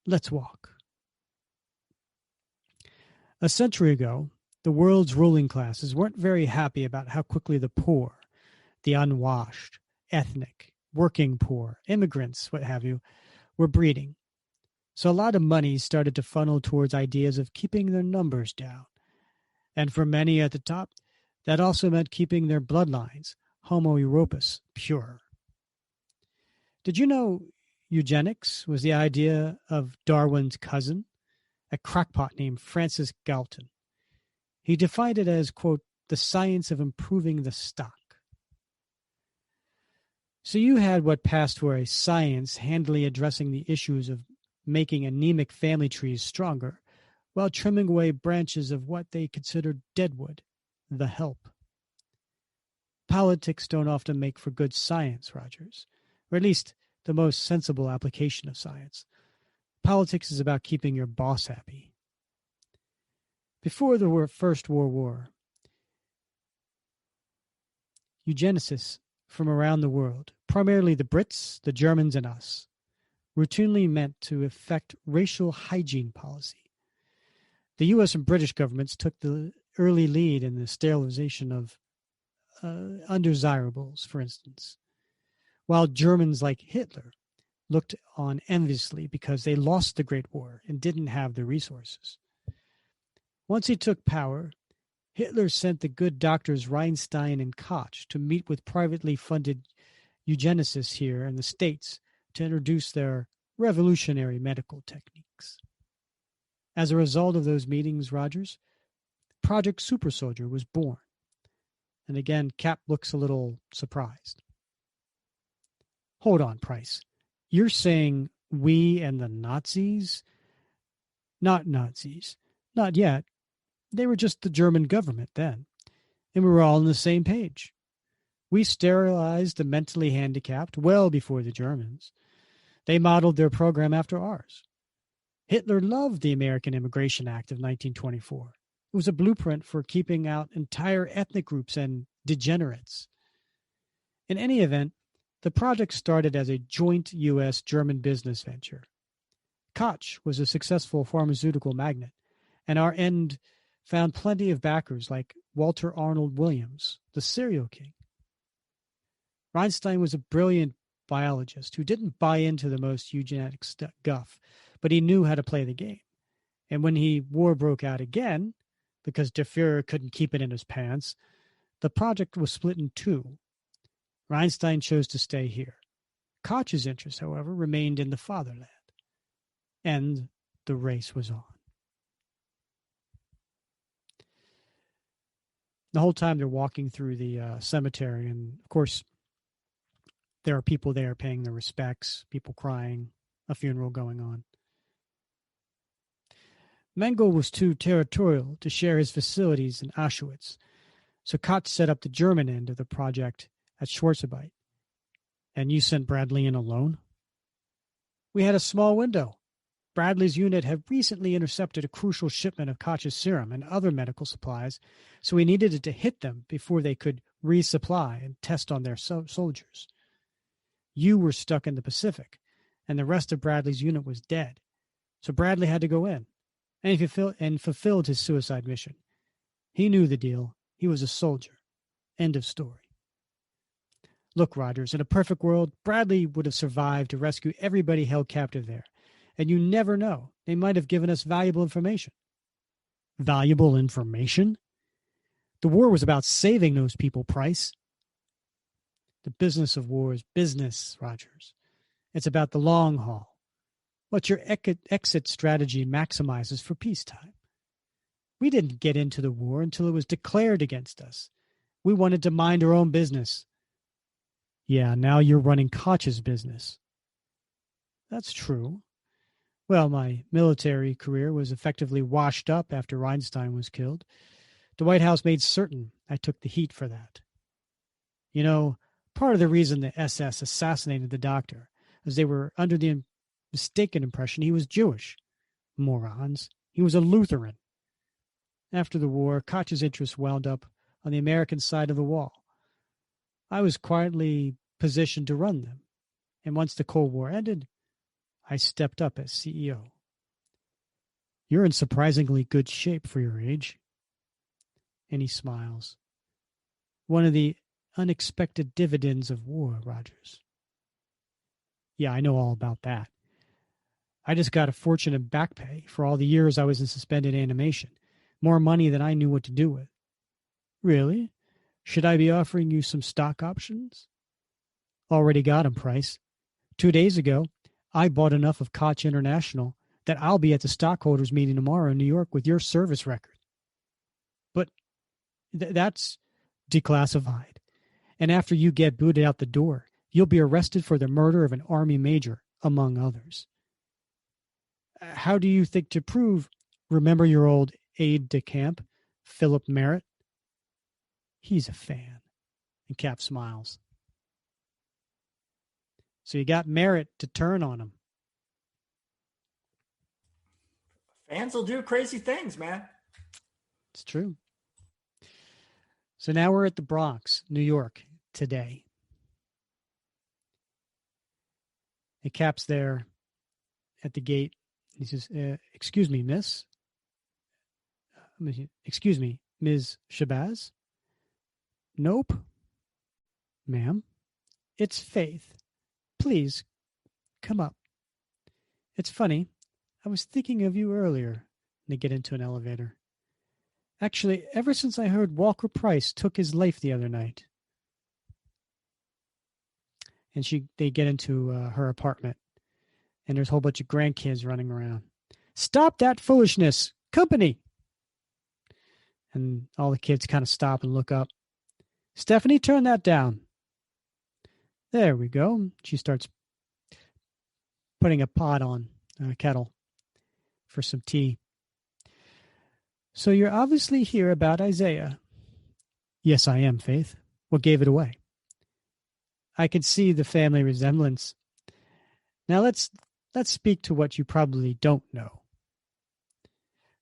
Let's walk." A century ago, the world's ruling classes weren't very happy about how quickly the poor, the unwashed, ethnic, working poor, immigrants, what have you, were breeding. So a lot of money started to funnel towards ideas of keeping their numbers down. And for many at the top, that also meant keeping their bloodlines, Homo eropus, pure. Did you know eugenics was the idea of Darwin's cousin, a crackpot named Francis Galton? He defined it as, quote, "the science of improving the stock." So you had what passed for a science handily addressing the issues of making anemic family trees stronger, while trimming away branches of what they considered deadwood, the help. Politics don't often make for good science, Rogers, or at least the most sensible application of science. Politics is about keeping your boss happy. Before the First World War, eugenicists from around the world, primarily the Brits, the Germans, and us, routinely meant to effect racial hygiene policy. The U.S. and British governments took the early lead in the sterilization of undesirables, for instance, while Germans like Hitler looked on enviously because they lost the Great War and didn't have the resources. Once he took power, Hitler sent the good doctors Reinstein and Koch to meet with privately funded eugenicists here in the States to introduce their revolutionary medical techniques. As a result of those meetings, Rogers, Project Super Soldier was born. And again, Cap looks a little surprised. "Hold on, Price. You're saying we and the Nazis?" "Not Nazis. Not yet. They were just the German government then. And we were all on the same page. We sterilized the mentally handicapped well before the Germans. They modeled their program after ours. Hitler loved the American Immigration Act of 1924. It was a blueprint for keeping out entire ethnic groups and degenerates. In any event, the project started as a joint U.S.-German business venture. Koch was a successful pharmaceutical magnate, and our end found plenty of backers like Walter Arnold Williams, the serial king. Reinstein was a brilliant biologist who didn't buy into the most eugenic guff, but he knew how to play the game. And when war broke out again, because Der Fuhrer couldn't keep it in his pants, the project was split in two. Reinstein chose to stay here. Koch's interest, however, remained in the fatherland. And The race was on. The whole time they're walking through the cemetery, and of course, there are people there paying their respects, people crying, a funeral going on. Mengele was too territorial to share his facilities in Auschwitz, so Koch set up the German end of the project at Schwarzarbeit. And you sent Bradley in alone? We had a small window. Bradley's unit had recently intercepted a crucial shipment of Koch's serum and other medical supplies, so we needed it to hit them before they could resupply and test on their soldiers. You were stuck in the Pacific, and the rest of Bradley's unit was dead, so Bradley had to go in, and he fulfilled his suicide mission. He knew the deal. He was a soldier. End of story. Look, Rogers, in a perfect world, Bradley would have survived to rescue everybody held captive there. And you never know. They might have given us valuable information. Valuable information? The war was about saving those people, Price. The business of war is business, Rogers. It's about the long haul. What your exit strategy maximizes for peacetime. We didn't get into the war until it was declared against us. We wanted to mind our own business. Yeah, now you're running Koch's business. That's true. Well, my military career was effectively washed up after Reinstein was killed. The White House made certain I took the heat for that. You know, part of the reason the SS assassinated the doctor is they were under the mistaken impression he was Jewish. Morons. He was a Lutheran. After the war, Koch's interests wound up on the American side of the wall. I was quietly positioned to run them, and once the Cold War ended, I stepped up as CEO. You're in surprisingly good shape for your age. And he smiles. One of the unexpected dividends of war, Rogers. Yeah, I know all about that. I just got a fortune in back pay for all the years I was in suspended animation. More money than I knew what to do with. Really? Should I be offering you some stock options? Already got 'em, Price. 2 days ago, I bought enough of Koch International that I'll be at the stockholders meeting tomorrow in New York with your service record. But that's declassified. And after you get booted out the door, you'll be arrested for the murder of an Army major, among others. How do you think to prove? Remember your old aide-de-camp, Philip Merritt? He's a fan. And Cap smiles. So you got Merritt to turn on him. Fans will do crazy things, man. It's true. So now we're at the Bronx, New York, today. And Cap's there at the gate. He says, excuse me, miss. Excuse me, Ms. Shabazz? Nope. Ma'am, it's Faith. Please, come up. It's funny. I was thinking of you earlier. They get into an elevator. Actually, ever since I heard Walker Price took his life the other night. And they get into her apartment. And there's a whole bunch of grandkids running around. Stop that foolishness! Company! And all the kids kind of stop and look up. Stephanie, turn that down. There we go. She starts putting a pot on a kettle for some tea. So you're obviously here about Isaiah. Yes, I am, Faith. What gave it away? I can see the family resemblance. Now let's speak to what you probably don't know.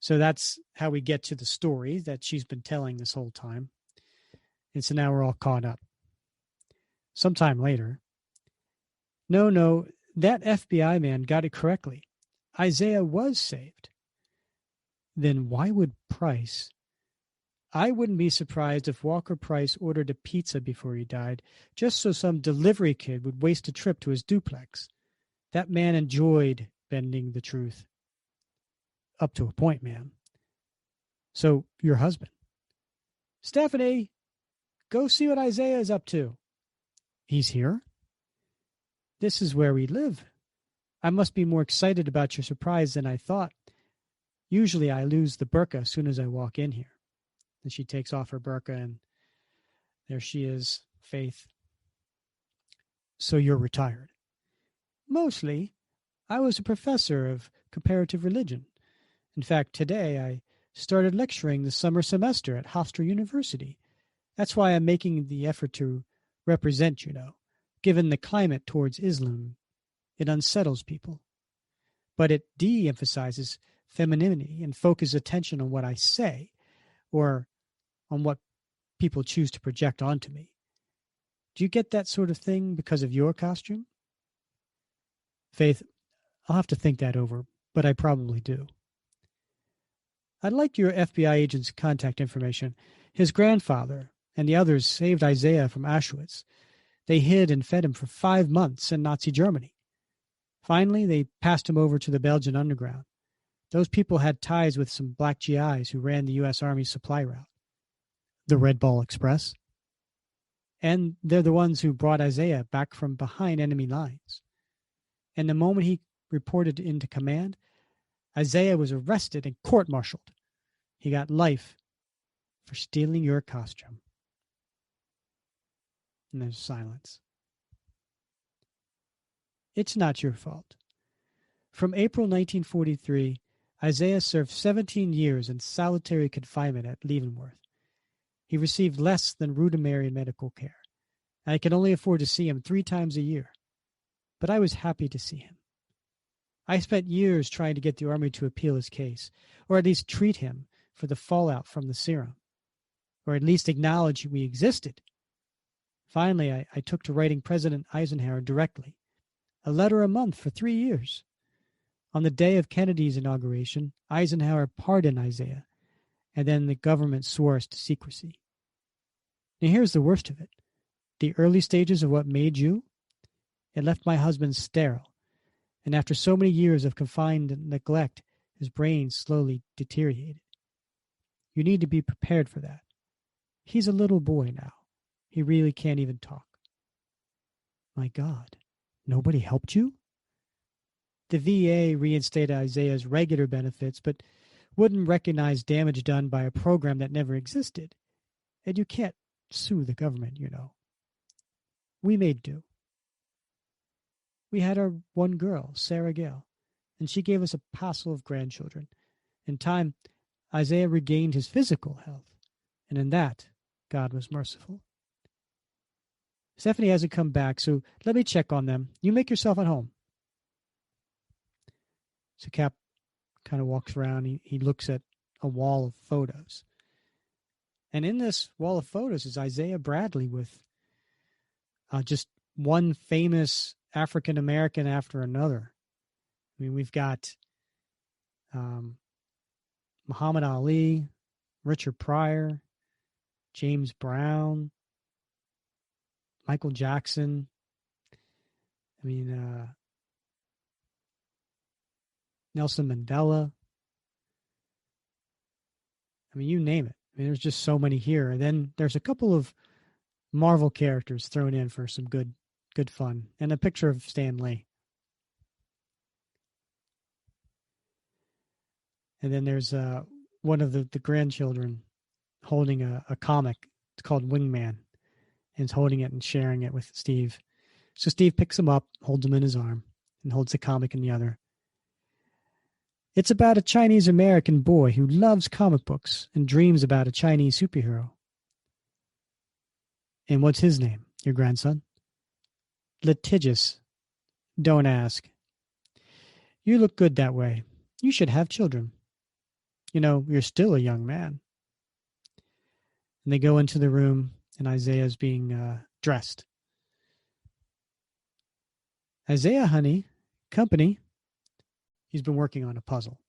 So that's how we get to the story that she's been telling this whole time. And so now we're all caught up. Sometime later. No, that FBI man got it correctly. Isaiah was saved. Then why would Price? I wouldn't be surprised if Walker Price ordered a pizza before he died, just so some delivery kid would waste a trip to his duplex. That man enjoyed bending the truth. Up to a point, ma'am. So, your husband. Stephanie, go see what Isaiah is up to. He's here? This is where we live. I must be more excited about your surprise than I thought. Usually I lose the burqa as soon as I walk in here." And she takes off her burqa, and there she is, Faith. "So you're retired?" "Mostly. I was a professor of comparative religion. In fact, today I started lecturing the summer semester at Hofstra University. That's why I'm making the effort to represent, Given the climate towards Islam, it unsettles people. But it de-emphasizes femininity and focuses attention on what I say or on what people choose to project onto me. Do you get that sort of thing because of your costume?" "Faith, I'll have to think that over, but I probably do." "I'd like your FBI agent's contact information. His grandfather and the others saved Isaiah from Auschwitz. They hid and fed him for 5 months in Nazi Germany. Finally, they passed him over to the Belgian underground. Those people had ties with some black GIs who ran the U.S. Army supply route." "The Red Ball Express?" "And they're the ones who brought Isaiah back from behind enemy lines. And the moment he reported into command, Isaiah was arrested and court-martialed. He got life for stealing your costume." And there's silence. "It's not your fault. From April 1943, Isaiah served 17 years in solitary confinement at Leavenworth. He received less than rudimentary medical care. I could only afford to see him 3 times a year. But I was happy to see him. I spent years trying to get the Army to appeal his case, or at least treat him for the fallout from the serum, or at least acknowledge we existed. Finally, I took to writing President Eisenhower directly, a letter a month for 3 years. On the day of Kennedy's inauguration, Eisenhower pardoned Isaiah, and then the government swore us to secrecy. Now here's the worst of it. The early stages of what made you, it left my husband sterile, and after so many years of confined neglect, his brain slowly deteriorated. You need to be prepared for that. He's a little boy now. He really can't even talk." "My God, nobody helped you?" "The VA reinstated Isaiah's regular benefits, but wouldn't recognize damage done by a program that never existed. And you can't sue the government. We made do. We had our one girl, Sarah Gale, and she gave us a passel of grandchildren. In time, Isaiah regained his physical health, and in that, God was merciful. Stephanie hasn't come back, so let me check on them. You make yourself at home." So Cap kind of walks around. He looks at a wall of photos. And in this wall of photos is Isaiah Bradley with just one famous African American after another. I mean, we've got Muhammad Ali, Richard Pryor, James Brown, Michael Jackson. I mean, Nelson Mandela. I mean, you name it. I mean, there's just so many here. And then there's a couple of Marvel characters thrown in for some good fun, and a picture of Stan Lee. And then there's one of the grandchildren holding a comic. It's called Wingman, and is holding it and sharing it with Steve. So Steve picks him up, holds him in his arm, and holds the comic in the other. It's about a Chinese American boy who loves comic books and dreams about a Chinese superhero. And what's his name, your grandson? Litigious. Don't ask. You look good that way. You should have children. You're still a young man. And they go into the room, and Isaiah's being dressed. "Isaiah, honey, company." He's been working on a puzzle.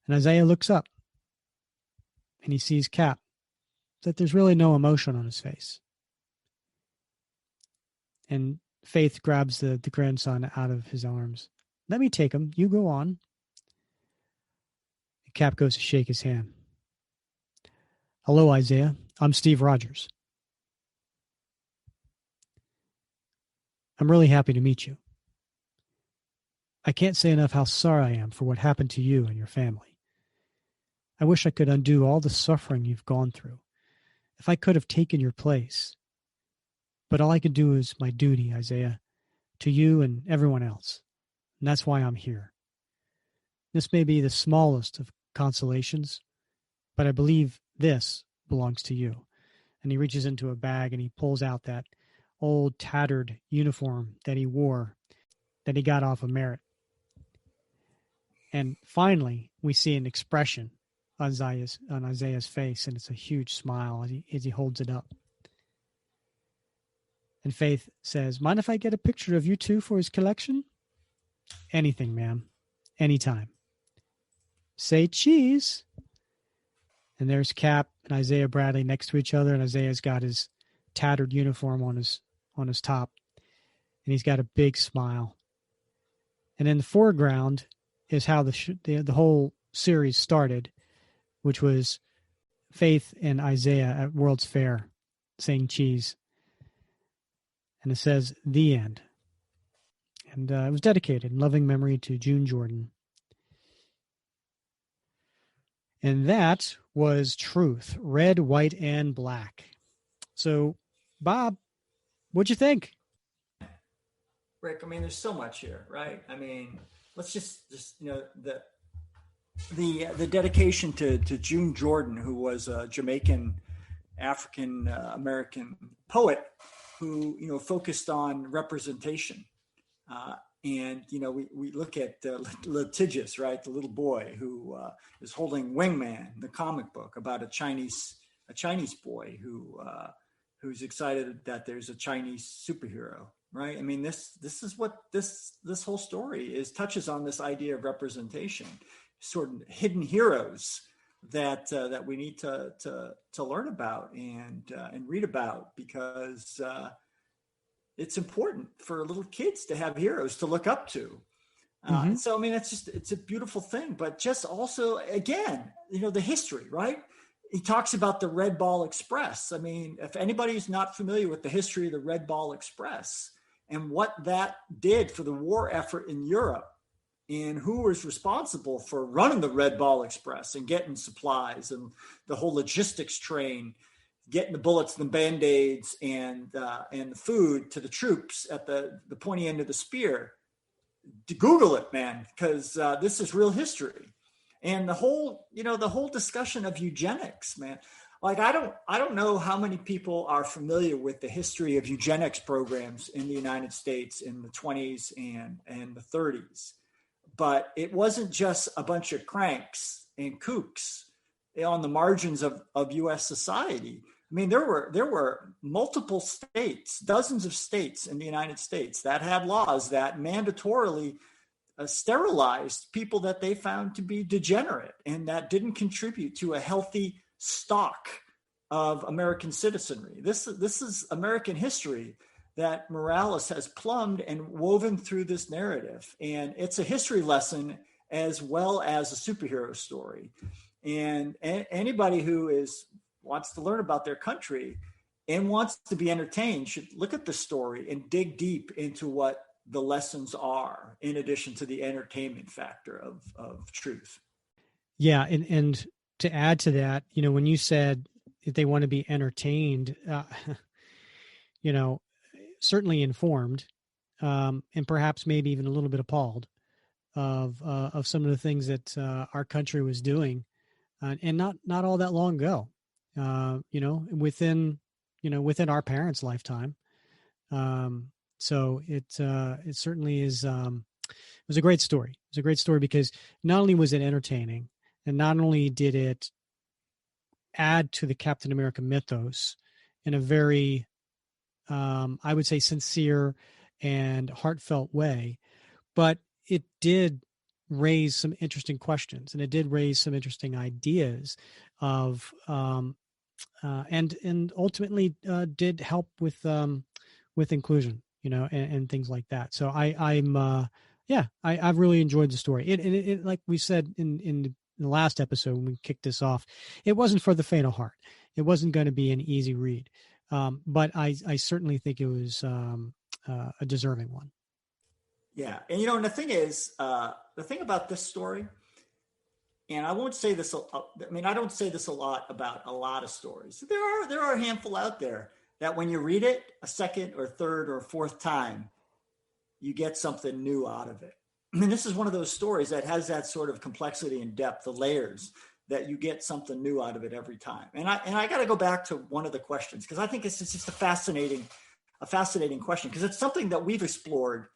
And Isaiah looks up, and he sees Cap, that there's really no emotion on his face. And Faith grabs the grandson out of his arms. "Let me take him. You go on." And Cap goes to shake his hand. "Hello, Isaiah. I'm Steve Rogers. I'm really happy to meet you." I can't say enough how sorry I am for what happened to you and your family. I wish I could undo all the suffering you've gone through. If I could have taken your place. But all I can do is my duty, Isaiah, to you and everyone else. And that's why I'm here. This may be the smallest of consolations, but I believe this belongs to you. And he reaches into a bag and he pulls out that old tattered uniform that he wore, that he got off of merit. And finally, we see an expression on Isaiah's face, and it's a huge smile as he holds it up. And Faith says, "Mind if I get a picture of you two for his collection?" "Anything, ma'am. Anytime." "Say cheese." And there's Cap and Isaiah Bradley next to each other, and Isaiah's got his tattered uniform on his top, and he's got a big smile. And in the foreground is how the whole series started, which was Faith and Isaiah at World's Fair saying cheese. And it says, "The End." And it was dedicated in loving memory to June Jordan. And that was Truth, Red, White, and Black. So, Bob, what'd you think? Rick, I mean, there's so much here, right? I mean, let's just the dedication to June Jordan, who was a Jamaican African American poet who focused on representation. And we look at litigious, right, the little boy who is holding Wingman, the comic book about a Chinese boy who's excited that there's a Chinese superhero, right? I mean, this is what this whole story touches on, this idea of representation, sort of hidden heroes that we need to learn about and read about, because it's important for little kids to have heroes to look up to. So, I mean, it's a beautiful thing, but just also, again, the history, right? He talks about the Red Ball Express. I mean, if anybody's not familiar with the history of the Red Ball Express and what that did for the war effort in Europe, and who was responsible for running the Red Ball Express and getting supplies and the whole logistics train, getting the bullets and the Band-Aids and the food to the troops at the pointy end of the spear. Google it, man, because this is real history. And the whole discussion of eugenics, man. Like, I don't know how many people are familiar with the history of eugenics programs in the United States in the 20s and the 30s. But it wasn't just a bunch of cranks and kooks on the margins of U.S. society. I mean, there were multiple states, dozens of states in the United States that had laws that mandatorily sterilized people that they found to be degenerate and that didn't contribute to a healthy stock of American citizenry. This is American history that Morales has plumbed and woven through this narrative. And it's a history lesson as well as a superhero story. And anybody who wants to learn about their country and wants to be entertained should look at the story and dig deep into what the lessons are, in addition to the entertainment factor of Truth. Yeah. And to add to that, when you said if they want to be entertained, certainly informed, and perhaps maybe even a little bit appalled of some of the things that our country was doing, and not all that long ago, within our parents' lifetime. So it certainly is. It was a great story. It was a great story because not only was it entertaining, and not only did it add to the Captain America mythos in a very, I would say, sincere and heartfelt way, but it did raise some interesting questions, and it did raise some interesting ideas of, and ultimately did help with inclusion, and things like that. So I've really enjoyed the story. It like we said in the last episode when we kicked this off, it wasn't for the faint of heart. It wasn't going to be an easy read, but I certainly think it was a deserving one. Yeah. And, you know, and the thing about this story, and I won't say this, I mean, I don't say this a lot about a lot of stories. There are a handful out there that when you read it a second or third or fourth time, you get something new out of it. I mean, this is one of those stories that has that sort of complexity and depth, the layers that you get something new out of it every time. And I got to go back to one of the questions because I think it's just a fascinating question because it's something that we've explored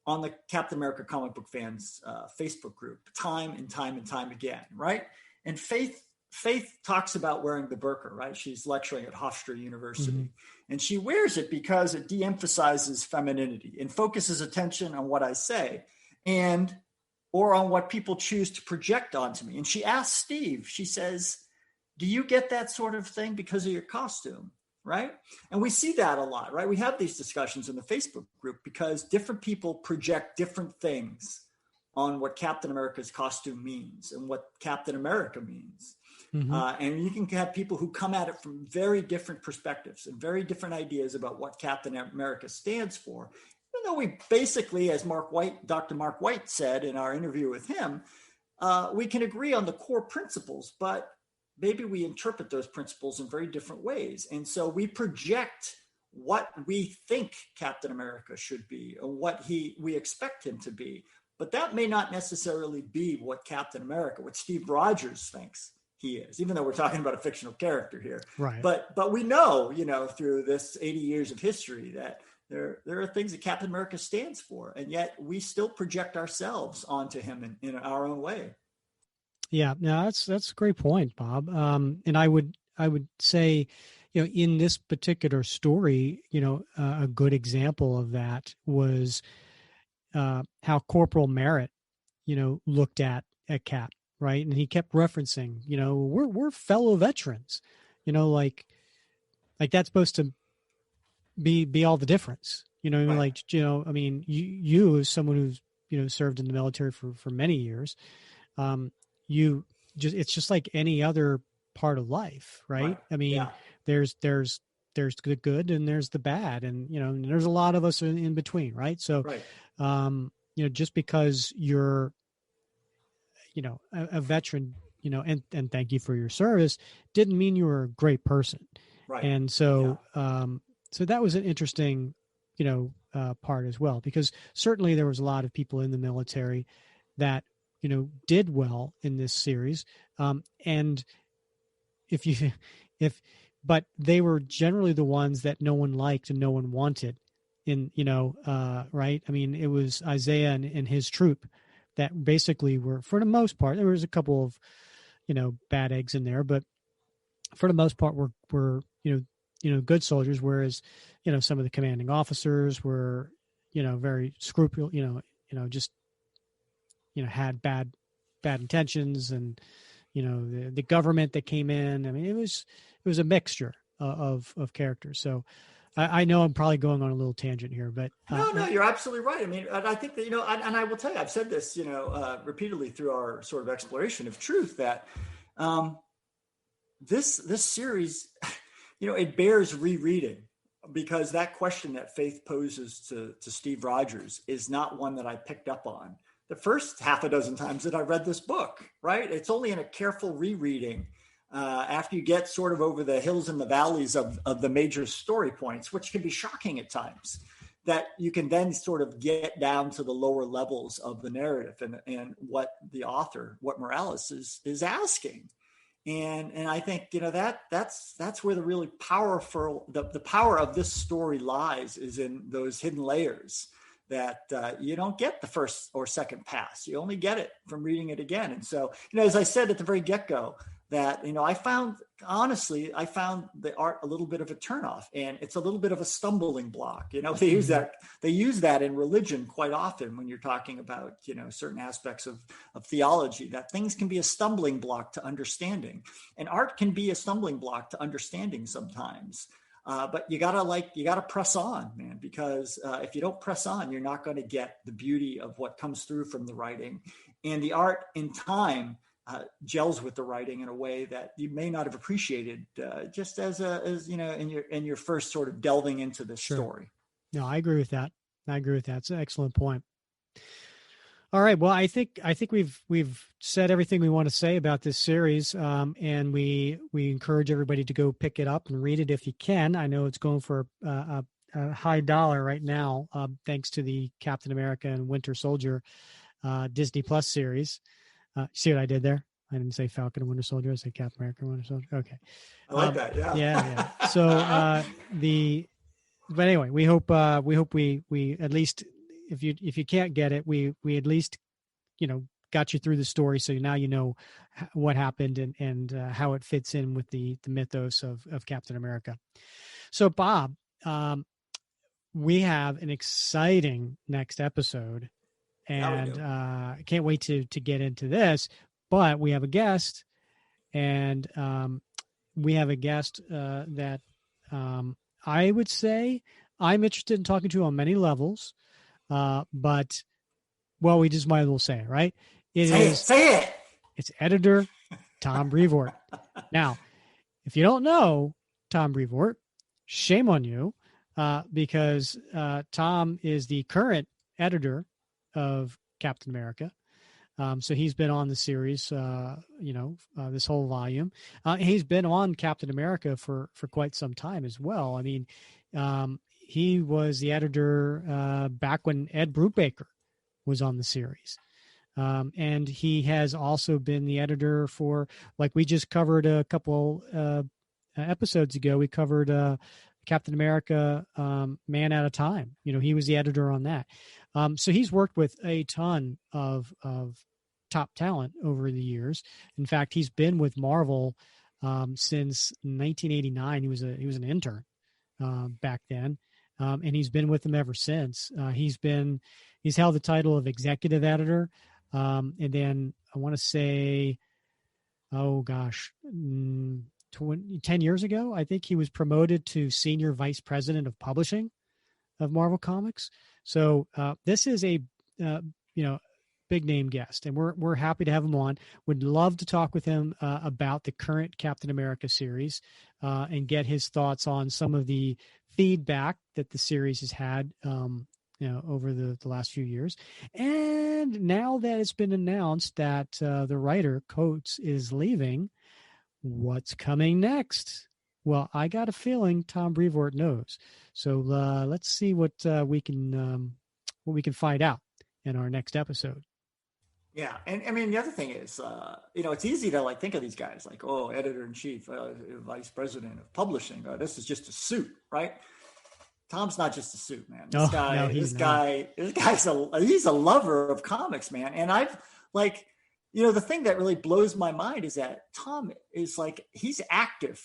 on the Captain America comic book fans Facebook group time and time and time again, right? And Faith talks about wearing the burqa, right? She's lecturing at Hofstra University, mm-hmm. and she wears it because it de-emphasizes femininity and focuses attention on what I say and or on what people choose to project onto me. And she asks Steve, she says, do you get that sort of thing because of your costume? Right? And we see that a lot, right? We have these discussions in the Facebook group because different people project different things on what Captain America's costume means and what Captain America means. Mm-hmm. And you can have people who come at it from very different perspectives and very different ideas about what Captain America stands for. Even though we basically, as Dr. Mark White said in our interview with him, we can agree on the core principles, but maybe we interpret those principles in very different ways. And so we project what we think Captain America should be or what we expect him to be. But that may not necessarily be what Captain America, what Steve Rogers thinks he is, even though we're talking about a fictional character here. Right. But we know, you know, through this 80 years of history that there are things that Captain America stands for, and yet we still project ourselves onto him in our own way. Yeah, no, that's a great point, Bob. And I would say, you know, in this particular story, you know, a good example of that was how Corporal Merritt, you know, looked at Cap, right? And he kept referencing, you know, we're fellow veterans, you know, like that's supposed to be all the difference, you know, right. Like, you know, I mean, you as someone who's, you know, served in the military for many years, it's just like any other part of life, right? I mean, yeah. there's the good and there's the bad, and you know, and there's a lot of us in between, right? So, right. You know, just because you're, you know, a veteran, you know, and thank you for your service, didn't mean you were a great person, right? And so, yeah. So that was an interesting, you know, part as well, because certainly there was a lot of people in the military that, you know, did well in this series. And but they were generally the ones that no one liked and no one wanted in, you know, right. I mean, it was Isaiah and his troop that basically were, for the most part, there was a couple of, you know, bad eggs in there, but for the most part were, you know, good soldiers. Whereas, you know, some of the commanding officers were, you know, very scrupulous, you know, just, you know, had bad intentions, and, you know, the government that came in. I mean, it was a mixture of characters. So I know I'm probably going on a little tangent here, but no, you're absolutely right. I mean, I think that, you know, and I will tell you, I've said this, you know, repeatedly through our sort of exploration of truth, that this series, you know, it bears rereading, because that question that Faith poses to Steve Rogers is not one that I picked up on the first half a dozen times that I read this book, right? It's only in a careful rereading after you get sort of over the hills and the valleys of the major story points, which can be shocking at times, that you can then sort of get down to the lower levels of the narrative and what the author, what Morales is asking. And I think, you know, that's where the really powerful, the power of this story lies, is in those hidden layers that you don't get the first or second pass. You only get it from reading it again. And so, you know, as I said at the very get-go, that, you know, I found the art a little bit of a turnoff, and it's a little bit of a stumbling block. You know, they use that in religion quite often when you're talking about, you know, certain aspects of theology, that things can be a stumbling block to understanding, and art can be a stumbling block to understanding sometimes. But you gotta press on, man, because if you don't press on, you're not going to get the beauty of what comes through from the writing, and the art in time gels with the writing in a way that you may not have appreciated just as you know, in your first sort of delving into this story. No, I agree with that. It's an excellent point. All right. Well, I think we've said everything we want to say about this series, and we encourage everybody to go pick it up and read it if you can. I know it's going for a high dollar right now, thanks to the Captain America and Winter Soldier Disney Plus series. See what I did there? I didn't say Falcon and Winter Soldier. I said Captain America and Winter Soldier. Okay. I like that. Yeah. Yeah. So but anyway, we hope we at least, if you can't get it, we at least, got you through the story. So now you know what happened and how it fits in with the mythos of Captain America. So Bob, we have an exciting next episode, and I can't wait to get into this, but we have a guest, and we have a guest that I would say I'm interested in talking to on many levels, but, well, we just might as well say it, right? Say it. It's editor Tom Brevoort. Now, if you don't know Tom Brevoort, shame on you, because Tom is the current editor of Captain America. So he's been on the series, this whole volume. He's been on Captain America for quite some time as well. I mean, he was the editor back when Ed Brubaker was on the series. And he has also been the editor for, like we just covered a couple episodes ago, we covered Captain America, Man at a Time. He was the editor on that. So he's worked with a ton of top talent over the years. In fact, he's been with Marvel since 1989. He was an intern back then, and he's been with them ever since. He's held the title of executive editor, and then I want to say, 10 years ago, I think he was promoted to senior vice president of publishing of Marvel Comics. So this is a big name guest, and we're happy to have him on. Would love to talk with him about the current Captain America series and get his thoughts on some of the feedback that the series has had over the last few years. And now that it's been announced that the writer Coates is leaving, what's coming next? Well, I got a feeling Tom Brevoort knows. So let's see what we can find out in our next episode. Yeah, and I mean the other thing is, it's easy to think of these guys like, oh, editor in chief, vice president of publishing. This is just a suit, right? Tom's not just a suit, man. He's a lover of comics, man. And I've the thing that really blows my mind is that Tom is he's active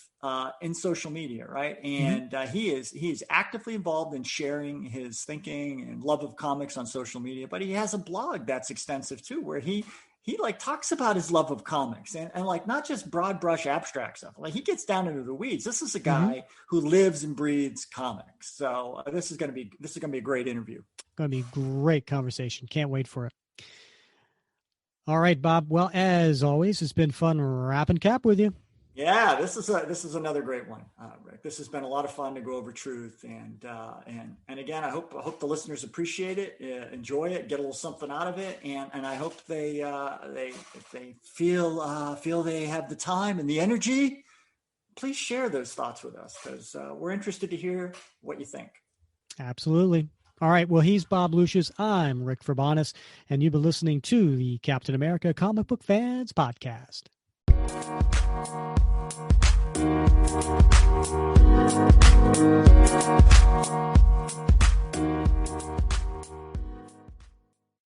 in social media, right? And he is actively involved in sharing his thinking and love of comics on social media. But he has a blog that's extensive too, where he talks about his love of comics and not just broad brush abstract stuff. He gets down into the weeds. This is a guy who lives and breathes comics. So this is going to be a great interview. Going to be a great conversation. Can't wait for it. All right, Bob. Well, as always, it's been fun wrapping cap with you. Yeah, this is another great one, Rick. This has been a lot of fun to go over truth, and again, I hope the listeners appreciate it, enjoy it, get a little something out of it, and I hope they if they feel they have the time and the energy, please share those thoughts with us, because we're interested to hear what you think. Absolutely. All right. Well, he's Bob Lucius. I'm Rick Verbanis, and you've been listening to the Captain America Comic Book Fans Podcast.